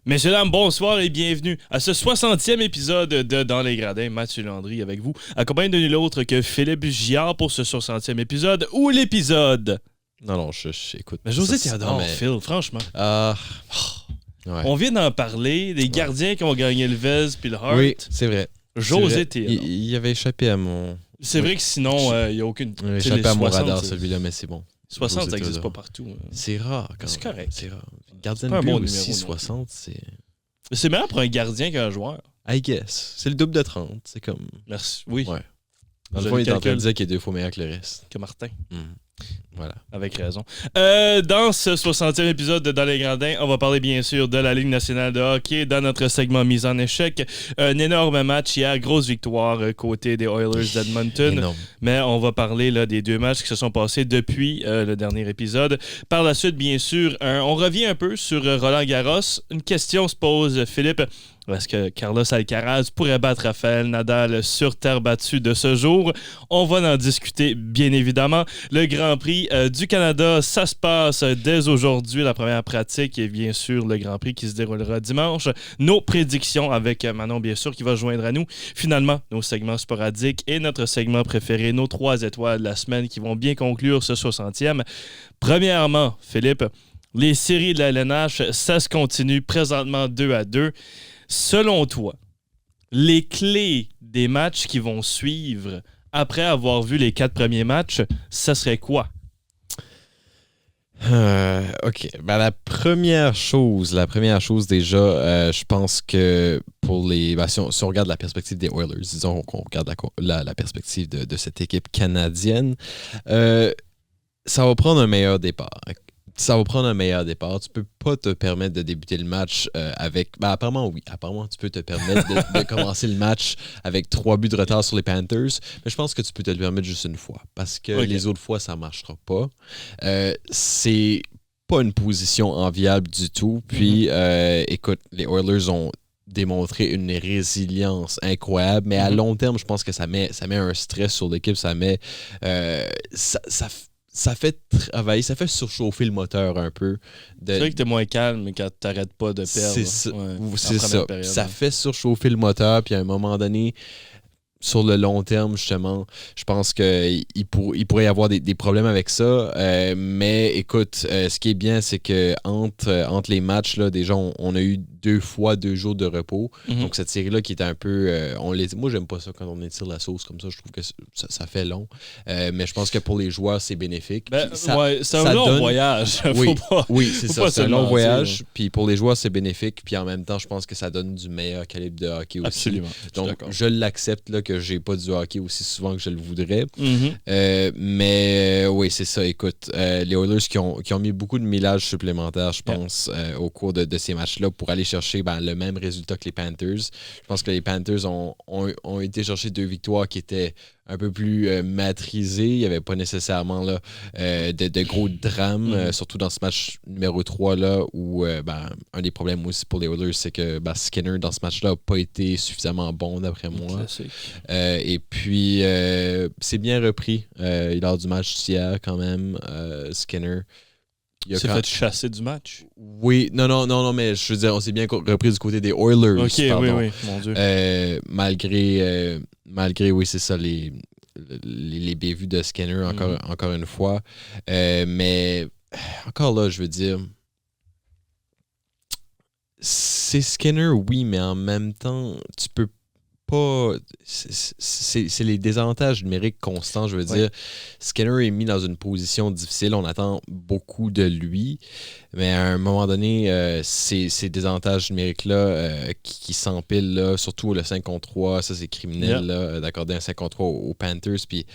Messieurs, dames, bonsoir et bienvenue à ce 60e épisode de Dans les Gradins. Mathieu Landry avec vous, accompagné de nul autre que Philippe Giard pour ce 60e épisode ou l'épisode. Non, je écoute. Mais José Théodore, Phil, franchement. Ouais. On vient d'en parler, des gardiens qui ont gagné le Vez puis le Hart. Oui, c'est vrai. José Théodore. Il avait échappé à mon... C'est vrai que sinon, il n'y a aucune... Il a échappé à mon radar, celui-là, mais c'est bon. 60, ça n'existe pas partout. C'est rare. C'est correct. C'est rare. Gardien de but bon aussi, numéro, 60, c'est... C'est meilleur pour un gardien qu'un joueur. I guess. C'est le double de 30. C'est comme... Merci. Oui. Ouais. Dans le fond, il est en train de dire qu'il est 2 fois meilleur que le reste. Que Martin. Voilà. Avec raison. Dans ce 60e épisode de Dans les Gradins, on va parler bien sûr de la Ligue nationale de hockey dans notre segment mise en échec. Un énorme match hier, grosse victoire côté des Oilers d'Edmonton. Énorme. Mais on va parler là, des deux matchs qui se sont passés depuis le dernier épisode. Par la suite, bien sûr, on revient un peu sur Roland Garros. Une question se pose, Philippe. Est-ce que Carlos Alcaraz pourrait battre Rafael Nadal sur terre battue de ce jour? On va en discuter, bien évidemment. Le Grand Prix du Canada, ça se passe dès aujourd'hui, la première pratique, et bien sûr, le Grand Prix qui se déroulera dimanche. Nos prédictions avec Manon, bien sûr, qui va se joindre à nous. Finalement, nos segments sporadiques et notre segment préféré, nos 3 étoiles de la semaine qui vont bien conclure ce 60e. Premièrement, Philippe, les séries de la LNH, ça se continue présentement 2-2. Selon toi, les clés des matchs qui vont suivre après avoir vu les 4 premiers matchs, ça serait quoi? OK. Ben, la première chose déjà, je pense que pour les... Ben, si on regarde la perspective des Oilers, disons qu'on regarde la perspective de cette équipe canadienne, ça va prendre un meilleur départ. Tu peux pas te permettre de débuter le match avec... Ben, apparemment, oui. Apparemment, tu peux te permettre de commencer le match avec 3 buts de retard sur les Panthers. Mais je pense que tu peux te le permettre juste une fois. Parce que les autres fois, ça marchera pas. C'est pas une position enviable du tout. Puis, écoute, les Oilers ont démontré une résilience incroyable. Mais à long terme, je pense que ça met un stress sur l'équipe. Ça met... Ça fait travailler, ça fait surchauffer le moteur un peu. C'est vrai que t'es moins calme quand t'arrêtes pas de perdre. C'est ça. Période. Ça fait surchauffer le moteur, puis à un moment donné, sur le long terme, justement, je pense qu'il pourrait y avoir des problèmes avec ça. Mais écoute, ce qui est bien, c'est que entre les matchs, là, déjà, on a eu 2 jours de repos. Donc, cette série-là qui était un peu... moi, j'aime pas ça quand on étire la sauce comme ça. Je trouve que ça fait long. Mais je pense que pour les joueurs, c'est bénéfique. C'est un long voyage. Oui, c'est ça. C'est un long voyage. Puis pour les joueurs, c'est bénéfique. Puis en même temps, je pense que ça donne du meilleur calibre de hockey aussi. Absolument. Donc, je l'accepte là, que j'ai pas du hockey aussi souvent que je le voudrais. Mais oui, c'est ça. Écoute, les Oilers qui ont mis beaucoup de millage supplémentaire, je pense, au cours de ces matchs-là pour aller chercher le même résultat que les Panthers. Je pense que les Panthers ont été chercher 2 victoires qui étaient un peu plus maîtrisées. Il n'y avait pas nécessairement là, de gros drames, surtout dans ce match numéro 3 là, où un des problèmes aussi pour les Oilers, c'est que Skinner, dans ce match-là, n'a pas été suffisamment bon, d'après moi. Et puis, c'est bien repris lors du match d'hier, quand même, Skinner. Il s'est fait chasser du match. Oui, non, mais je veux dire, on s'est bien repris du côté des Oilers. OK, pardon. oui, mon Dieu. Malgré, oui, c'est ça, les bévues de Skinner, encore une fois. Mais encore là, je veux dire, c'est Skinner, oui, mais en même temps, tu peux pas... C'est les désavantages numériques constants, je veux dire. Skinner est mis dans une position difficile, on attend beaucoup de lui, mais à un moment donné, ces désavantages numériques-là qui s'empilent, là, surtout le 5 contre 3, ça c'est criminel là, d'accorder un 5 contre 3 aux Panthers, puis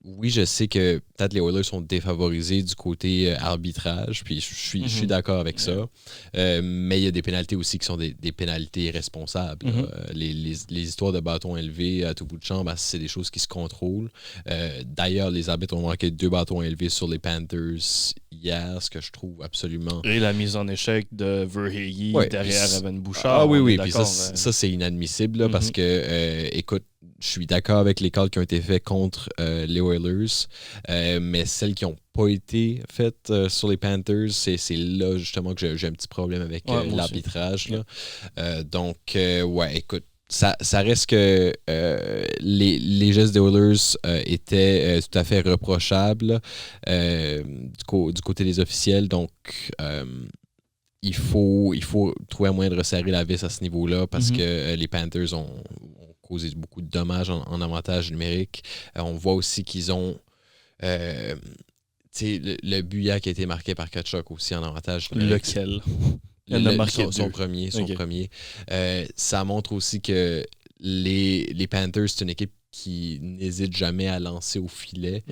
oui, je sais que peut-être les Oilers sont défavorisés du côté arbitrage, puis je suis d'accord avec ça. Mais il y a des pénalités aussi qui sont des pénalités responsables. Les histoires de bâtons élevés à tout bout de champ, c'est des choses qui se contrôlent. D'ailleurs, les arbitres ont manqué 2 bâtons élevés sur les Panthers hier, ce que je trouve absolument... Et la mise en échec de Verhey derrière Evan Bouchard. Ah oui, puis ça c'est inadmissible là, parce que, écoute, je suis d'accord avec les calls qui ont été faits contre les Oilers, mais celles qui n'ont pas été faites sur les Panthers, c'est là justement que j'ai un petit problème avec l'arbitrage. Donc, écoute, ça reste que les gestes des Oilers étaient tout à fait reprochables du côté des officiels. Donc, il faut trouver un moyen de resserrer la vis à ce niveau-là parce que les Panthers ont causé beaucoup de dommages en avantage numérique. On voit aussi qu'ils ont le but hier qui a été marqué par Tkachuk aussi en avantage numérique. Lequel? Son premier. Ça montre aussi que les Panthers, c'est une équipe qui n'hésite jamais à lancer au filet.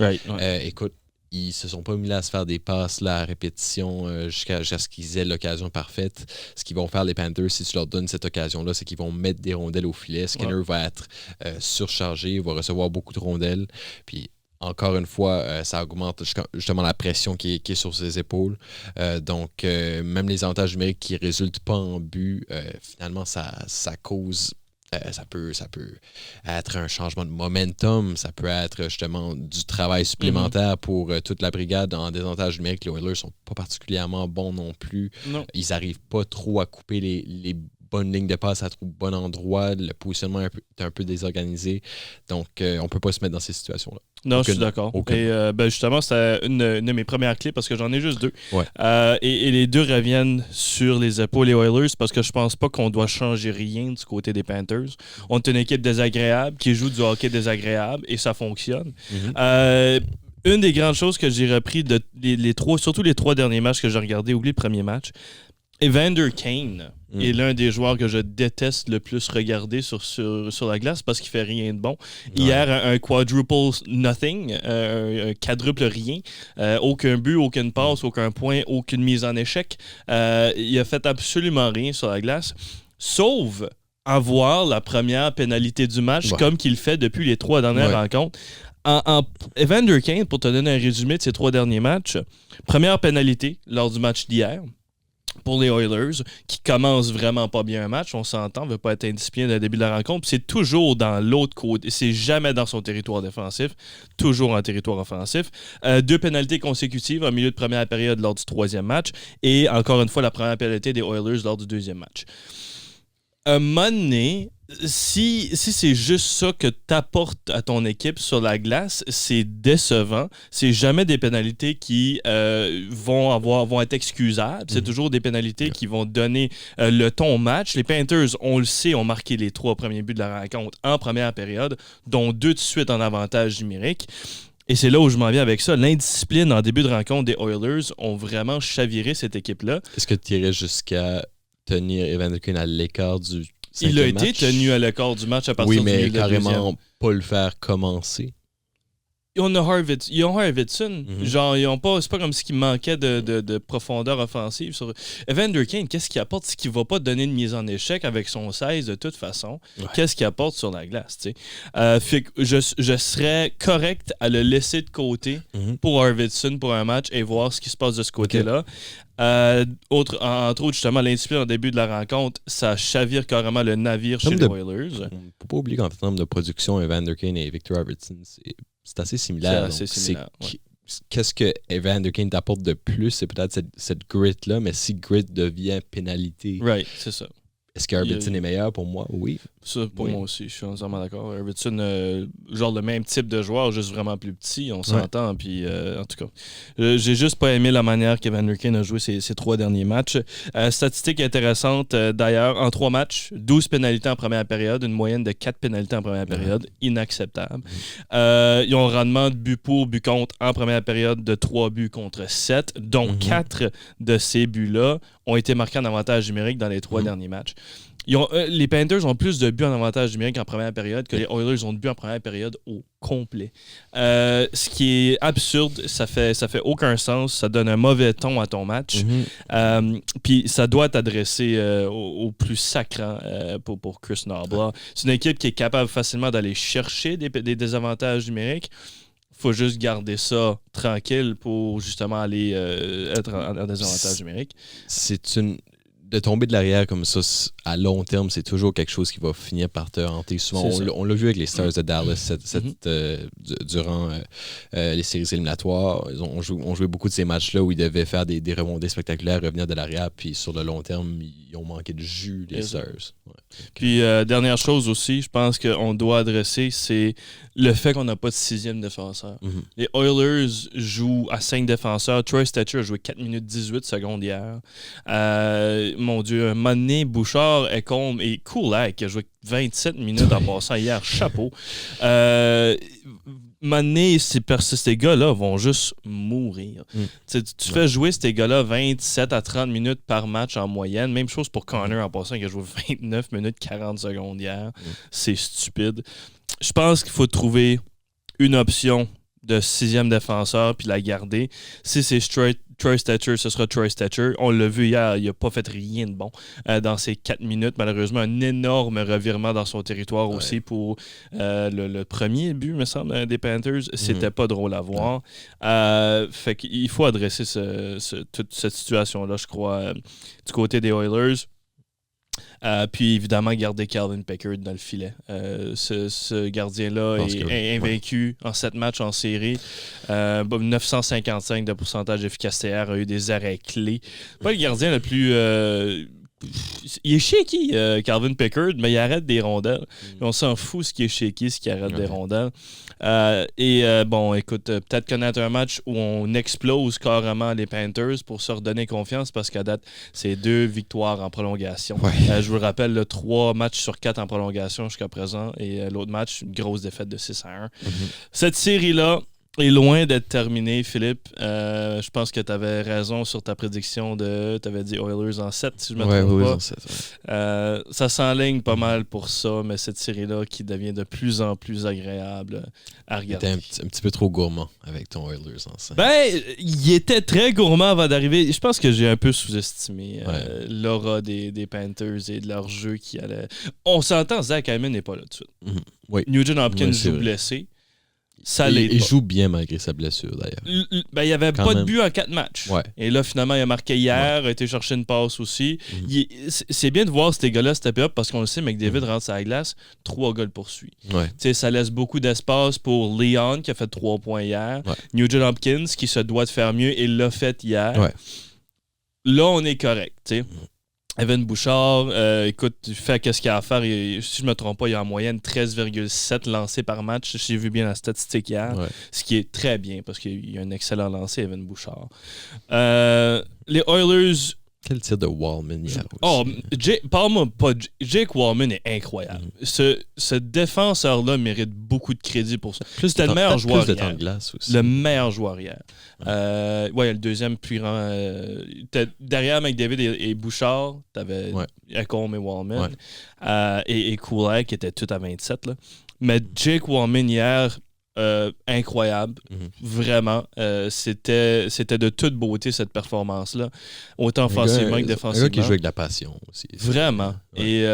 Écoute, ils se sont pas mis là à se faire des passes là, à répétition jusqu'à ce qu'ils aient l'occasion parfaite. Ce qu'ils vont faire, les Panthers, si tu leur donnes cette occasion-là, c'est qu'ils vont mettre des rondelles au filet. Skinner va être surchargé, il va recevoir beaucoup de rondelles. Puis, encore une fois, ça augmente justement la pression qui est sur ses épaules. Donc, même les avantages numériques qui ne résultent pas en but, finalement, ça cause... Ça peut être un changement de momentum, ça peut être justement du travail supplémentaire pour toute la brigade en désavantage numérique. Les Oilers sont pas particulièrement bons non plus. Non. Ils n'arrivent pas trop à couper les bonnes lignes de passe à trop bon endroit. Le positionnement est un peu désorganisé. Donc, on peut pas se mettre dans ces situations-là. Non, je suis d'accord. Et justement, c'était une de mes premières clés parce que j'en ai juste deux. Et les deux reviennent sur les épaules des Oilers parce que je pense pas qu'on doit changer rien du côté des Panthers. On est une équipe désagréable qui joue du hockey désagréable et ça fonctionne. Une des grandes choses que j'ai repris surtout les 3 derniers matchs que j'ai regardés, oublie le premier match, Evander Kane est l'un des joueurs que je déteste le plus regarder sur la glace parce qu'il fait rien de bon. Hier, un quadruple nothing, un quadruple rien, aucun but, aucune passe, aucun point, aucune mise en échec. Il a fait absolument rien sur la glace, sauf avoir la première pénalité du match comme qu'il fait depuis les 3 dernières rencontres. Evander Kane, pour te donner un résumé de ces 3 derniers matchs, première pénalité lors du match d'hier, pour les Oilers, qui commencent vraiment pas bien un match, on s'entend, ne veut pas être indiscipliné dès le début de la rencontre, puis c'est toujours dans l'autre côté, c'est jamais dans son territoire défensif, toujours en territoire offensif. 2 pénalités consécutives en milieu de première période lors du 3e match, et encore une fois, la première pénalité des Oilers lors du 2e match. Un moment donné, si c'est juste ça que tu apportes à ton équipe sur la glace, c'est décevant. C'est jamais des pénalités qui vont être excusables. C'est toujours des pénalités qui vont donner le ton au match. Les Panthers, on le sait, ont marqué les 3 premiers buts de la rencontre en première période, dont 2 de suite en avantage numérique. Et c'est là où je m'en viens avec ça. L'indiscipline en début de rencontre des Oilers ont vraiment chaviré cette équipe-là. Est-ce que tu irais jusqu'à tenir Evander Kane à l'écart du 5e Il a match? été tenu à l'écart du match à partir du milieu de la deuxième. Oui, mais carrément pas le faire commencer. Ils ont Harvitson. Genre, c'est pas comme s'il manquait de profondeur offensive. Evander Kane, qu'est-ce qu'il apporte? C'est qu'il va pas donner de mise en échec avec son 16 de toute façon. Qu'est-ce qu'il apporte sur la glace? Fait que je serais correct à le laisser de côté pour Harvitson pour un match et voir ce qui se passe de ce côté-là. Entre autres, justement, l'indiscipline au début de la rencontre, ça chavire carrément le navire chez les Oilers. Il ne faut pas oublier qu'en termes de production, Evander Kane et Victor Arvidsson, c'est assez similaire. Qu'est-ce que Evander Kane t'apporte de plus? C'est peut-être cette grit-là, mais si grit devient pénalité... Right, c'est ça. Est-ce qu'Arvidsson est meilleur pour moi? Oui. Ça, pour moi aussi, je suis entièrement d'accord. Arvidsson, genre le même type de joueur, juste vraiment plus petit, on s'entend. Puis, en tout cas, j'ai juste pas aimé la manière qu'Evander Kane a joué ces 3 derniers matchs. Statistique intéressante, d'ailleurs, en 3 matchs, 12 pénalités en première période, une moyenne de 4 pénalités en première période, inacceptable. Ils ont un rendement de but pour, but contre en première période de 3 buts contre 7, dont 4 de ces buts-là ont été marqués en avantage numérique dans les 3 derniers matchs. Les Panthers ont plus de buts en avantage numérique en première période que les Oilers ont de buts en première période au complet. Ce qui est absurde, ça fait aucun sens, ça donne un mauvais ton à ton match. Puis ça doit être adressé au plus sacrant pour Chris Knoblauch. C'est une équipe qui est capable facilement d'aller chercher des désavantages numériques. Faut juste garder ça tranquille pour justement aller être en désavantage numérique. C'est une de tomber de l'arrière comme ça, à long terme, c'est toujours quelque chose qui va finir par te hanter. Souvent, on l'a vu avec les Stars de Dallas durant les séries éliminatoires. Ils ont joué beaucoup de ces matchs-là où ils devaient faire des remontées spectaculaires, revenir de l'arrière, puis sur le long terme, ils ont manqué de jus, les Stars. Ouais. Puis, dernière chose aussi, je pense qu'on doit adresser, c'est le fait qu'on n'a pas de 6e défenseur. Mm-hmm. Les Oilers jouent à 5 défenseurs. Troy Stetcher a joué 4 minutes 18 secondes hier. Mon Dieu, Mané, Bouchard, Ecombe et Kulak qui a joué 27 minutes en passant hier. Chapeau. Mané, ces gars-là vont juste mourir. Tu fais jouer ces gars-là 27 à 30 minutes par match en moyenne. Même chose pour Connor en passant qui a joué 29 minutes 40 secondes hier. C'est stupide. Je pense qu'il faut trouver une option de 6e défenseur puis la garder. Si c'est Troy Stetcher, ce sera Troy Stetcher. On l'a vu hier, il n'a pas fait rien de bon dans ces 4 minutes. Malheureusement, un énorme revirement dans son territoire aussi pour le premier but, me semble, des Panthers. C'était pas drôle à voir. Fait qu'il faut adresser toute cette situation-là, je crois, du côté des Oilers. Puis évidemment, garder Calvin Pickard dans le filet. Ce gardien-là est invaincu en 7 matchs en série. 955 de pourcentage d'efficacité, a eu des arrêts clés. Pas le gardien le plus... il est shaky, Calvin Pickard, mais il arrête des rondelles. On s'en fout ce qui est shaky, ce qui arrête des rondelles. Bon, écoute, peut-être connaître un match où on explose carrément les Panthers pour se redonner confiance parce qu'à date, c'est 2 victoires en prolongation. Je vous le rappelle, 3 matchs sur 4 en prolongation jusqu'à présent et l'autre match, une grosse défaite de 6-1. Cette série-là est loin d'être terminée, Philippe. Je pense que tu avais raison sur ta prédiction tu avais dit Oilers en 7, si je me trompe pas. En 7, ça s'enligne pas mal pour ça, mais cette série-là qui devient de plus en plus agréable à regarder. T'es un petit peu trop gourmand avec ton Oilers en 5. Il était très gourmand avant d'arriver. Je pense que j'ai un peu sous-estimé l'aura des Panthers et de leur jeu qui allait... On s'entend, Zach Hyman n'est pas là tout de suite. Nugent Hopkins joue blessé. Il joue bien malgré sa blessure, d'ailleurs. Il n'y avait pas de but en 4 matchs. Et là, finalement, il a marqué hier, a été chercher une passe aussi. C'est bien de voir ces gars-là step up parce qu'on le sait, McDavid rentre sur la glace, 3 gars le poursuivent. Ça laisse beaucoup d'espace pour Leon qui a fait 3 points hier. Nugent Hopkins qui se doit de faire mieux et l'a fait hier. Là, on est correct. Evan Bouchard, écoute, fait qu'est-ce qu'il a à faire. Si je ne me trompe pas, il a en moyenne 13,7 lancés par match. J'ai vu bien la statistique hier, ce qui est très bien parce qu'il a un excellent lancé, Evan Bouchard. Les Oilers... Quel tir de Wallman hier aussi. Parle-moi pas. Jake Wallman est incroyable. Ce défenseur-là mérite beaucoup de crédit pour ça. C'était le meilleur joueur hier. De glace aussi. Le meilleur joueur hier. Le deuxième plus grand. Derrière McDavid et Bouchard, t'avais Ecombe et Wallman. Et Kulak qui était tout à 27. Là. Mais Jake Wallman hier... incroyable, vraiment. C'était de toute beauté cette performance-là, autant offensivement que défensivement. Un gars qui joue avec de la passion aussi. Vraiment. Et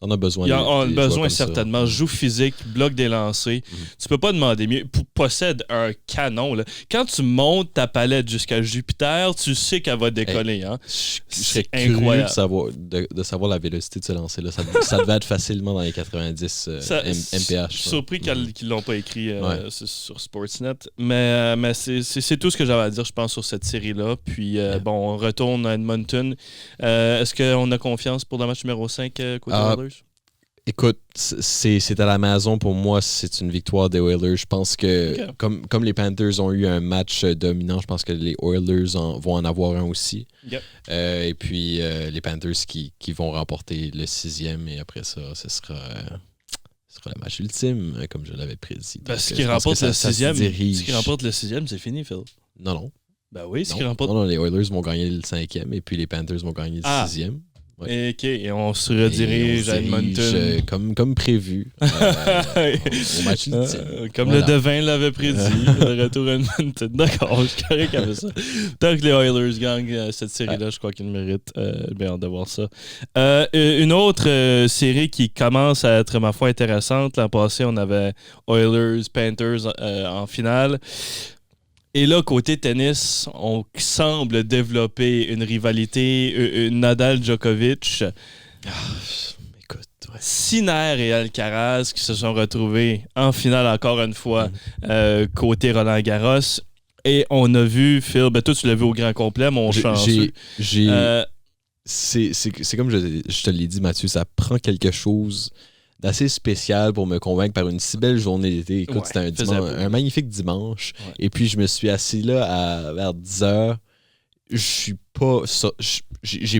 on a besoin. On a besoin certainement. Joue physique, bloque des lancers. Tu peux pas demander mieux. Possède un canon. Là. Quand tu montes ta palette jusqu'à Jupiter, tu sais qu'elle va décoller. Je serais incroyable de savoir la vélocité de ce lancer-là. Ça devait être facilement dans les 90 mph. Je suis surpris qu'ils l'ont pas écrit sur Sportsnet. Mais c'est tout ce que j'avais à dire, je pense, sur cette série-là. Puis, on retourne à Edmonton. Est-ce qu'on a confiance pour le match numéro 5 côté Oilers? Écoute, c'est à la maison. Pour moi, c'est une victoire des Oilers. Je pense que, comme les Panthers ont eu un match dominant, je pense que les Oilers vont en avoir un aussi. Et puis, les Panthers qui vont remporter le 6e. Et après ça, ce sera le match ultime, comme je l'avais prédit. Ce qui remporte le 6e, c'est fini, Phil. Non. Ben oui, ce qui remporte... Non, les Oilers vont gagner le 5e et puis les Panthers vont gagner le 6e. OK, et on se redirige à Edmonton. Comme prévu. Au match ultime. Comme le devin l'avait prédit, le retour à Edmonton. D'accord, je suis correct avec ça. Tant que les Oilers gagnent cette série-là, je crois qu'ils méritent. Bien hâte de voir ça. Une autre série qui commence à être, ma foi, intéressante. L'an passé, on avait Oilers, Panthers en finale. Et là, côté tennis, on semble développer une rivalité, une Nadal-Djokovic. Écoute, ouais. Sinner et Alcaraz qui se sont retrouvés en finale encore une fois côté Roland-Garros. Et on a vu, Phil, ben toi tu l'as vu au grand complet, mon chanceux. C'est comme je te l'ai dit, Mathieu, ça prend quelque chose d'assez spécial pour me convaincre par une si belle journée d'été. Écoute, c'était un magnifique dimanche. Ouais. Et puis, je me suis assis là vers 10h. J'ai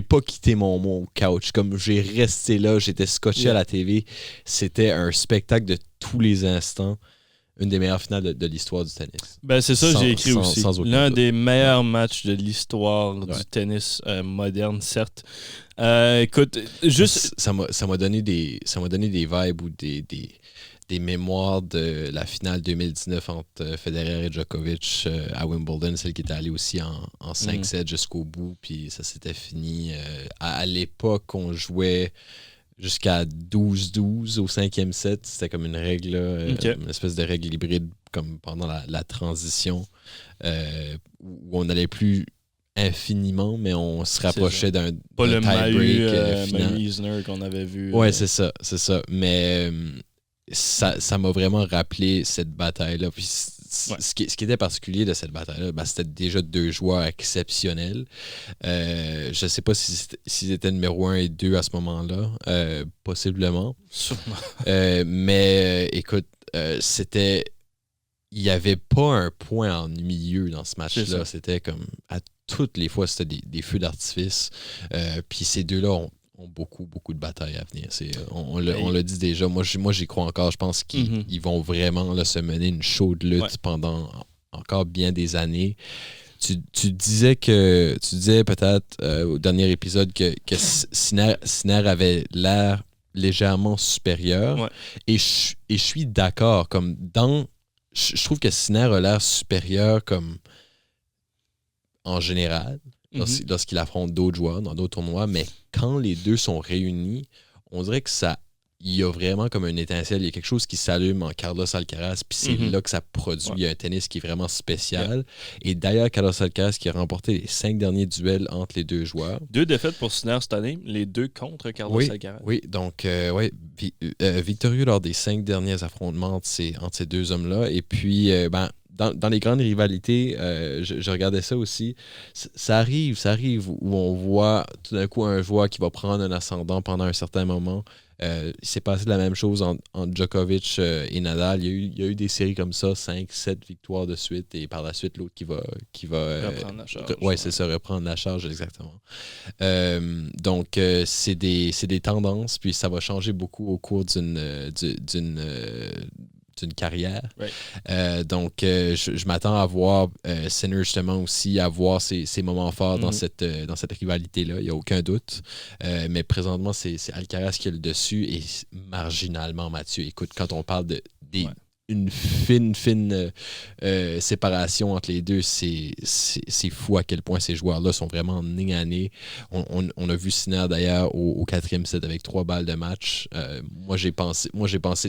pas quitté mon couch. Comme j'ai resté là, j'étais scotché à la TV. C'était un spectacle de tous les instants. Une des meilleures finales de l'histoire du tennis. Ben c'est ça, j'ai écrit aussi. L'un des meilleurs matchs de l'histoire du tennis moderne, certes. Écoute, juste... Ça m'a donné des vibes ou des mémoires de la finale 2019 entre Federer et Djokovic à Wimbledon, celle qui était allée aussi en 5-7 jusqu'au bout, puis ça s'était fini. À l'époque, on jouait jusqu'à 12-12 au 5e set. C'était comme une règle, une espèce de règle hybride comme pendant la transition, où on n'allait plus infiniment, mais on se rapprochait d'un tie-break final. Isner qu'on avait vu. Ouais, c'est ça. Mais ça m'a vraiment rappelé cette bataille-là. Puis ce qui était particulier de cette bataille-là, c'était déjà 2 joueurs exceptionnels. Je ne sais pas s'ils étaient numéro 1 et 2 à ce moment-là. Possiblement. Sûrement. Mais écoute, c'était... Il n'y avait pas un point en milieu dans ce match-là. C'était comme... À toutes les fois, c'était des feux d'artifice. Puis ces deux-là ont beaucoup de batailles à venir. On l'a dit déjà. Moi, j'y crois encore. Je pense qu'ils vont vraiment là, se mener une chaude lutte pendant encore bien des années. Tu disais peut-être au dernier épisode que Sinner avait l'air légèrement supérieur. Ouais. Et je suis d'accord. Comme je trouve que Sinner a l'air supérieur comme en général. Lorsqu'il affronte d'autres joueurs dans d'autres tournois, mais quand les deux sont réunis, on dirait que il y a vraiment comme une étincelle, il y a quelque chose qui s'allume en Carlos Alcaraz, puis c'est là que ça produit un tennis qui est vraiment spécial. Et d'ailleurs, Carlos Alcaraz qui a remporté les 5 derniers duels entre les deux joueurs. 2 défaites pour Sinner cette année, les 2 contre Carlos Alcaraz. Oui, donc victorieux lors des 5 derniers affrontements entre ces 2 hommes-là. Et puis, dans les grandes rivalités, je regardais ça aussi. Ça arrive où on voit tout d'un coup un joueur qui va prendre un ascendant pendant un certain moment. Il s'est passé la même chose entre Djokovic et Nadal. Il y a eu des séries comme ça, 5-7 victoires de suite, et par la suite, l'autre qui va reprendre la charge. C'est ça, reprendre la charge, exactement. Donc, c'est des tendances, puis ça va changer beaucoup au cours d'une carrière. Right. Donc, je m'attends à voir Sinner justement aussi, à voir ses moments forts dans cette rivalité-là, il n'y a aucun doute. Mais présentement, c'est Alcaraz qui a le dessus et marginalement, Mathieu. Écoute, quand on parle une fine séparation entre les deux, c'est fou à quel point ces joueurs-là sont vraiment nez à nez. On a vu Sinner d'ailleurs au 4e set avec 3 balles de match. Moi j'ai pensé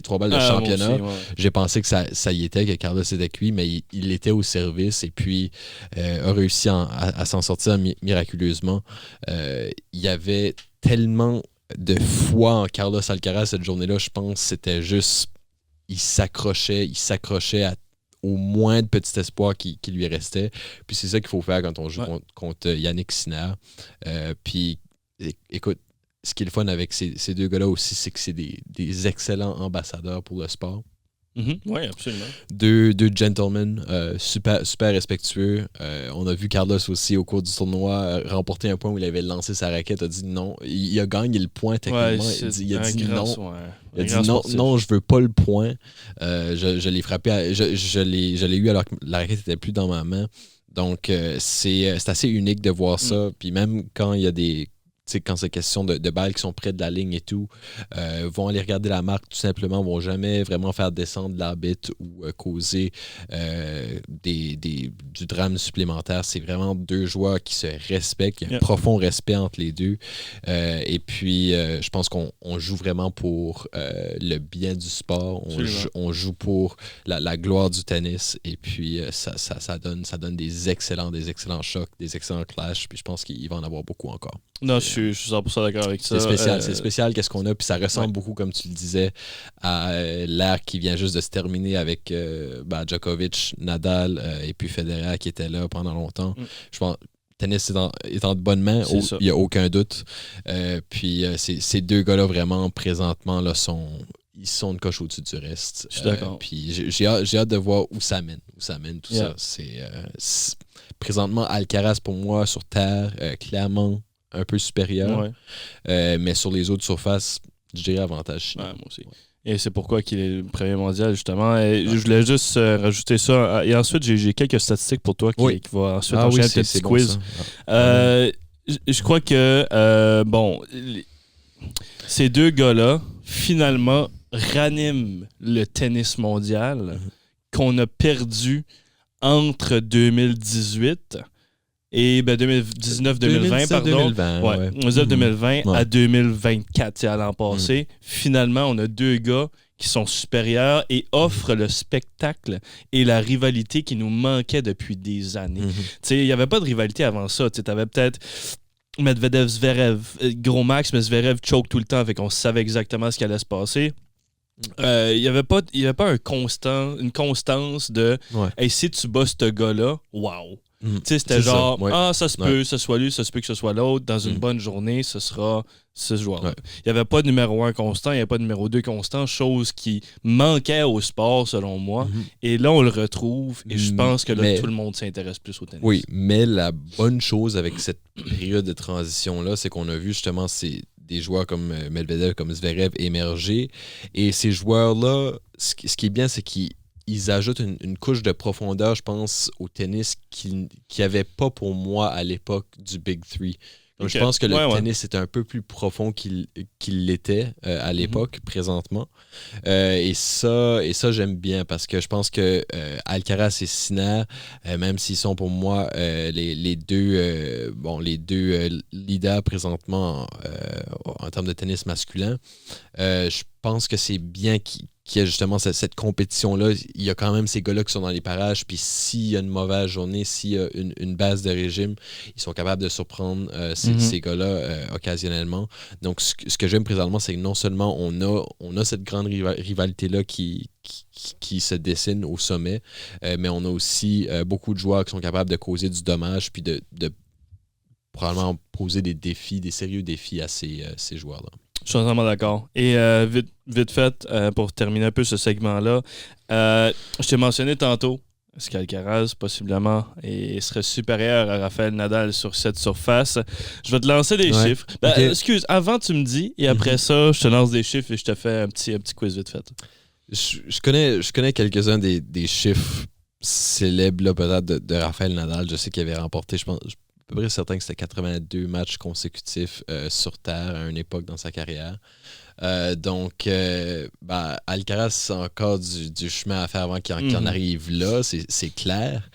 3 balles de championnat. Aussi, j'ai pensé que ça y était, que Carlos était cuit, mais il était au service et puis a réussi à s'en sortir miraculeusement. Il y avait tellement de foi en Carlos Alcaraz cette journée-là, je pense que c'était juste... Il s'accrochait au moins de petit espoir qui lui restait. Puis c'est ça qu'il faut faire quand on joue contre Yannick Sinner. Puis écoute, ce qui est le fun avec ces 2 gars-là aussi, c'est que c'est des excellents ambassadeurs pour le sport. Oui, absolument. Deux gentlemen super respectueux. On a vu Carlos aussi au cours du tournoi remporter un point où il avait lancé sa raquette, a dit non. Il a gagné le point techniquement. Il a dit non. Il a dit non, je veux pas le point. Je l'ai frappé, je l'ai eu alors que la raquette était plus dans ma main. Donc c'est assez unique de voir ça. Puis même quand il y a des quand c'est question de balles qui sont près de la ligne et tout, vont aller regarder la marque tout simplement, vont jamais vraiment faire descendre l'arbitre ou causer du drame supplémentaire. C'est vraiment deux joueurs qui se respectent. Il y a un profond respect entre les deux. Et puis, je pense qu'on joue vraiment pour le bien du sport. On joue pour la gloire du tennis. Et puis, ça donne des excellents chocs, des excellents clashs. Puis je pense qu'il va en avoir beaucoup encore. Non, je suis 100% d'accord avec ça. C'est spécial qu'est-ce qu'on a. Puis ça ressemble beaucoup, comme tu le disais, à l'ère qui vient juste de se terminer avec Djokovic, Nadal et puis Federer qui était là pendant longtemps. Je pense tennis est en de bonnes mains, il n'y a aucun doute. Puis ces deux gars-là, vraiment, présentement, là, ils sont une coche au-dessus du reste. Je suis d'accord. Puis j'ai hâte de voir où ça mène tout ça. Présentement, Alcaraz, pour moi, sur terre, clairement un peu supérieur. Mais sur les autres surfaces, je dirais avantage chinois. Ouais, moi aussi. Et c'est pourquoi qu'il est le premier mondial, justement. Et je voulais juste rajouter ça. Et ensuite, j'ai quelques statistiques pour toi qui vont ensuite enchaîner tes petits quiz. Bon, je crois que, ces deux gars-là, finalement, raniment le tennis mondial qu'on a perdu entre 2018 et 2019-2020, pardon. 2020 à 2024, à l'an passé. Finalement, on a deux gars qui sont supérieurs et offrent le spectacle et la rivalité qui nous manquait depuis des années. Il n'y avait pas de rivalité avant ça. Tu avais peut-être Medvedev, Zverev, gros max, mais Zverev choke tout le temps, fait qu'on savait exactement ce qui allait se passer. Il n'y avait pas une constance de hey, si tu bats ce gars-là, wow! C'était genre, ça se peut, ce soit lui, ça se peut que ce soit l'autre. Dans une bonne journée, ce sera ce joueur. Il n'y avait pas de numéro 1 constant, il n'y avait pas de numéro 2 constant, chose qui manquait au sport, selon moi. Et là, on le retrouve, et je pense que là, tout le monde s'intéresse plus au tennis. Oui, mais la bonne chose avec cette période de transition-là, c'est qu'on a vu justement des joueurs comme Medvedev, comme Zverev émerger. Et ces joueurs-là, ce qui est bien, c'est qu'ils ajoutent une couche de profondeur, je pense, au tennis qu'il n'y avait pas pour moi à l'époque du Big Three. Donc, je pense que le tennis est un peu plus profond qu'il l'était à l'époque, présentement. Et ça, j'aime bien parce que je pense que Alcaraz et Sinner, même s'ils sont pour moi les deux leaders présentement en termes de tennis masculin, je pense que c'est bien qu'il y a justement cette compétition-là. Il y a quand même ces gars-là qui sont dans les parages, puis s'il y a une mauvaise journée, s'il y a une baisse de régime, ils sont capables de surprendre ces gars-là occasionnellement. Donc, ce que j'aime présentement, c'est que non seulement on a cette grande rivalité-là qui se dessine au sommet, mais on a aussi beaucoup de joueurs qui sont capables de causer du dommage, puis de probablement poser des sérieux défis à ces joueurs-là. Je suis totalement d'accord. Et vite fait, pour terminer un peu ce segment-là, je t'ai mentionné tantôt, est-ce qu'Alcaraz, possiblement, serait supérieur à Rafael Nadal sur cette surface? Je vais te lancer des chiffres. Excuse, avant tu me dis, et après ça, je te lance des chiffres et je te fais un petit quiz vite fait. Je connais quelques-uns des chiffres célèbres là, peut-être de Rafael Nadal. Je sais qu'il avait remporté, je pense... à peu près certain que c'était 82 matchs consécutifs sur Terre à une époque dans sa carrière. Donc, Alcaraz, c'est encore du chemin à faire avant qu'il en arrive là, c'est clair.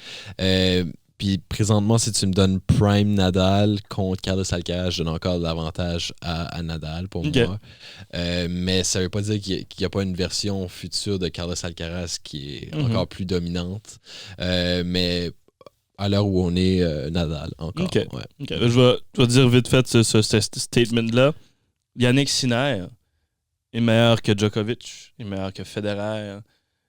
Puis présentement, si tu me donnes Prime Nadal contre Carlos Alcaraz, je donne encore l'avantage à Nadal pour moi. Mais ça ne veut pas dire qu'il n'y a pas une version future de Carlos Alcaraz qui est encore plus dominante. Mais à l'heure où on est, Nadal encore. OK. Je vais dire vite fait ce statement-là. Yannick Sinner est meilleur que Djokovic, est meilleur que Federer,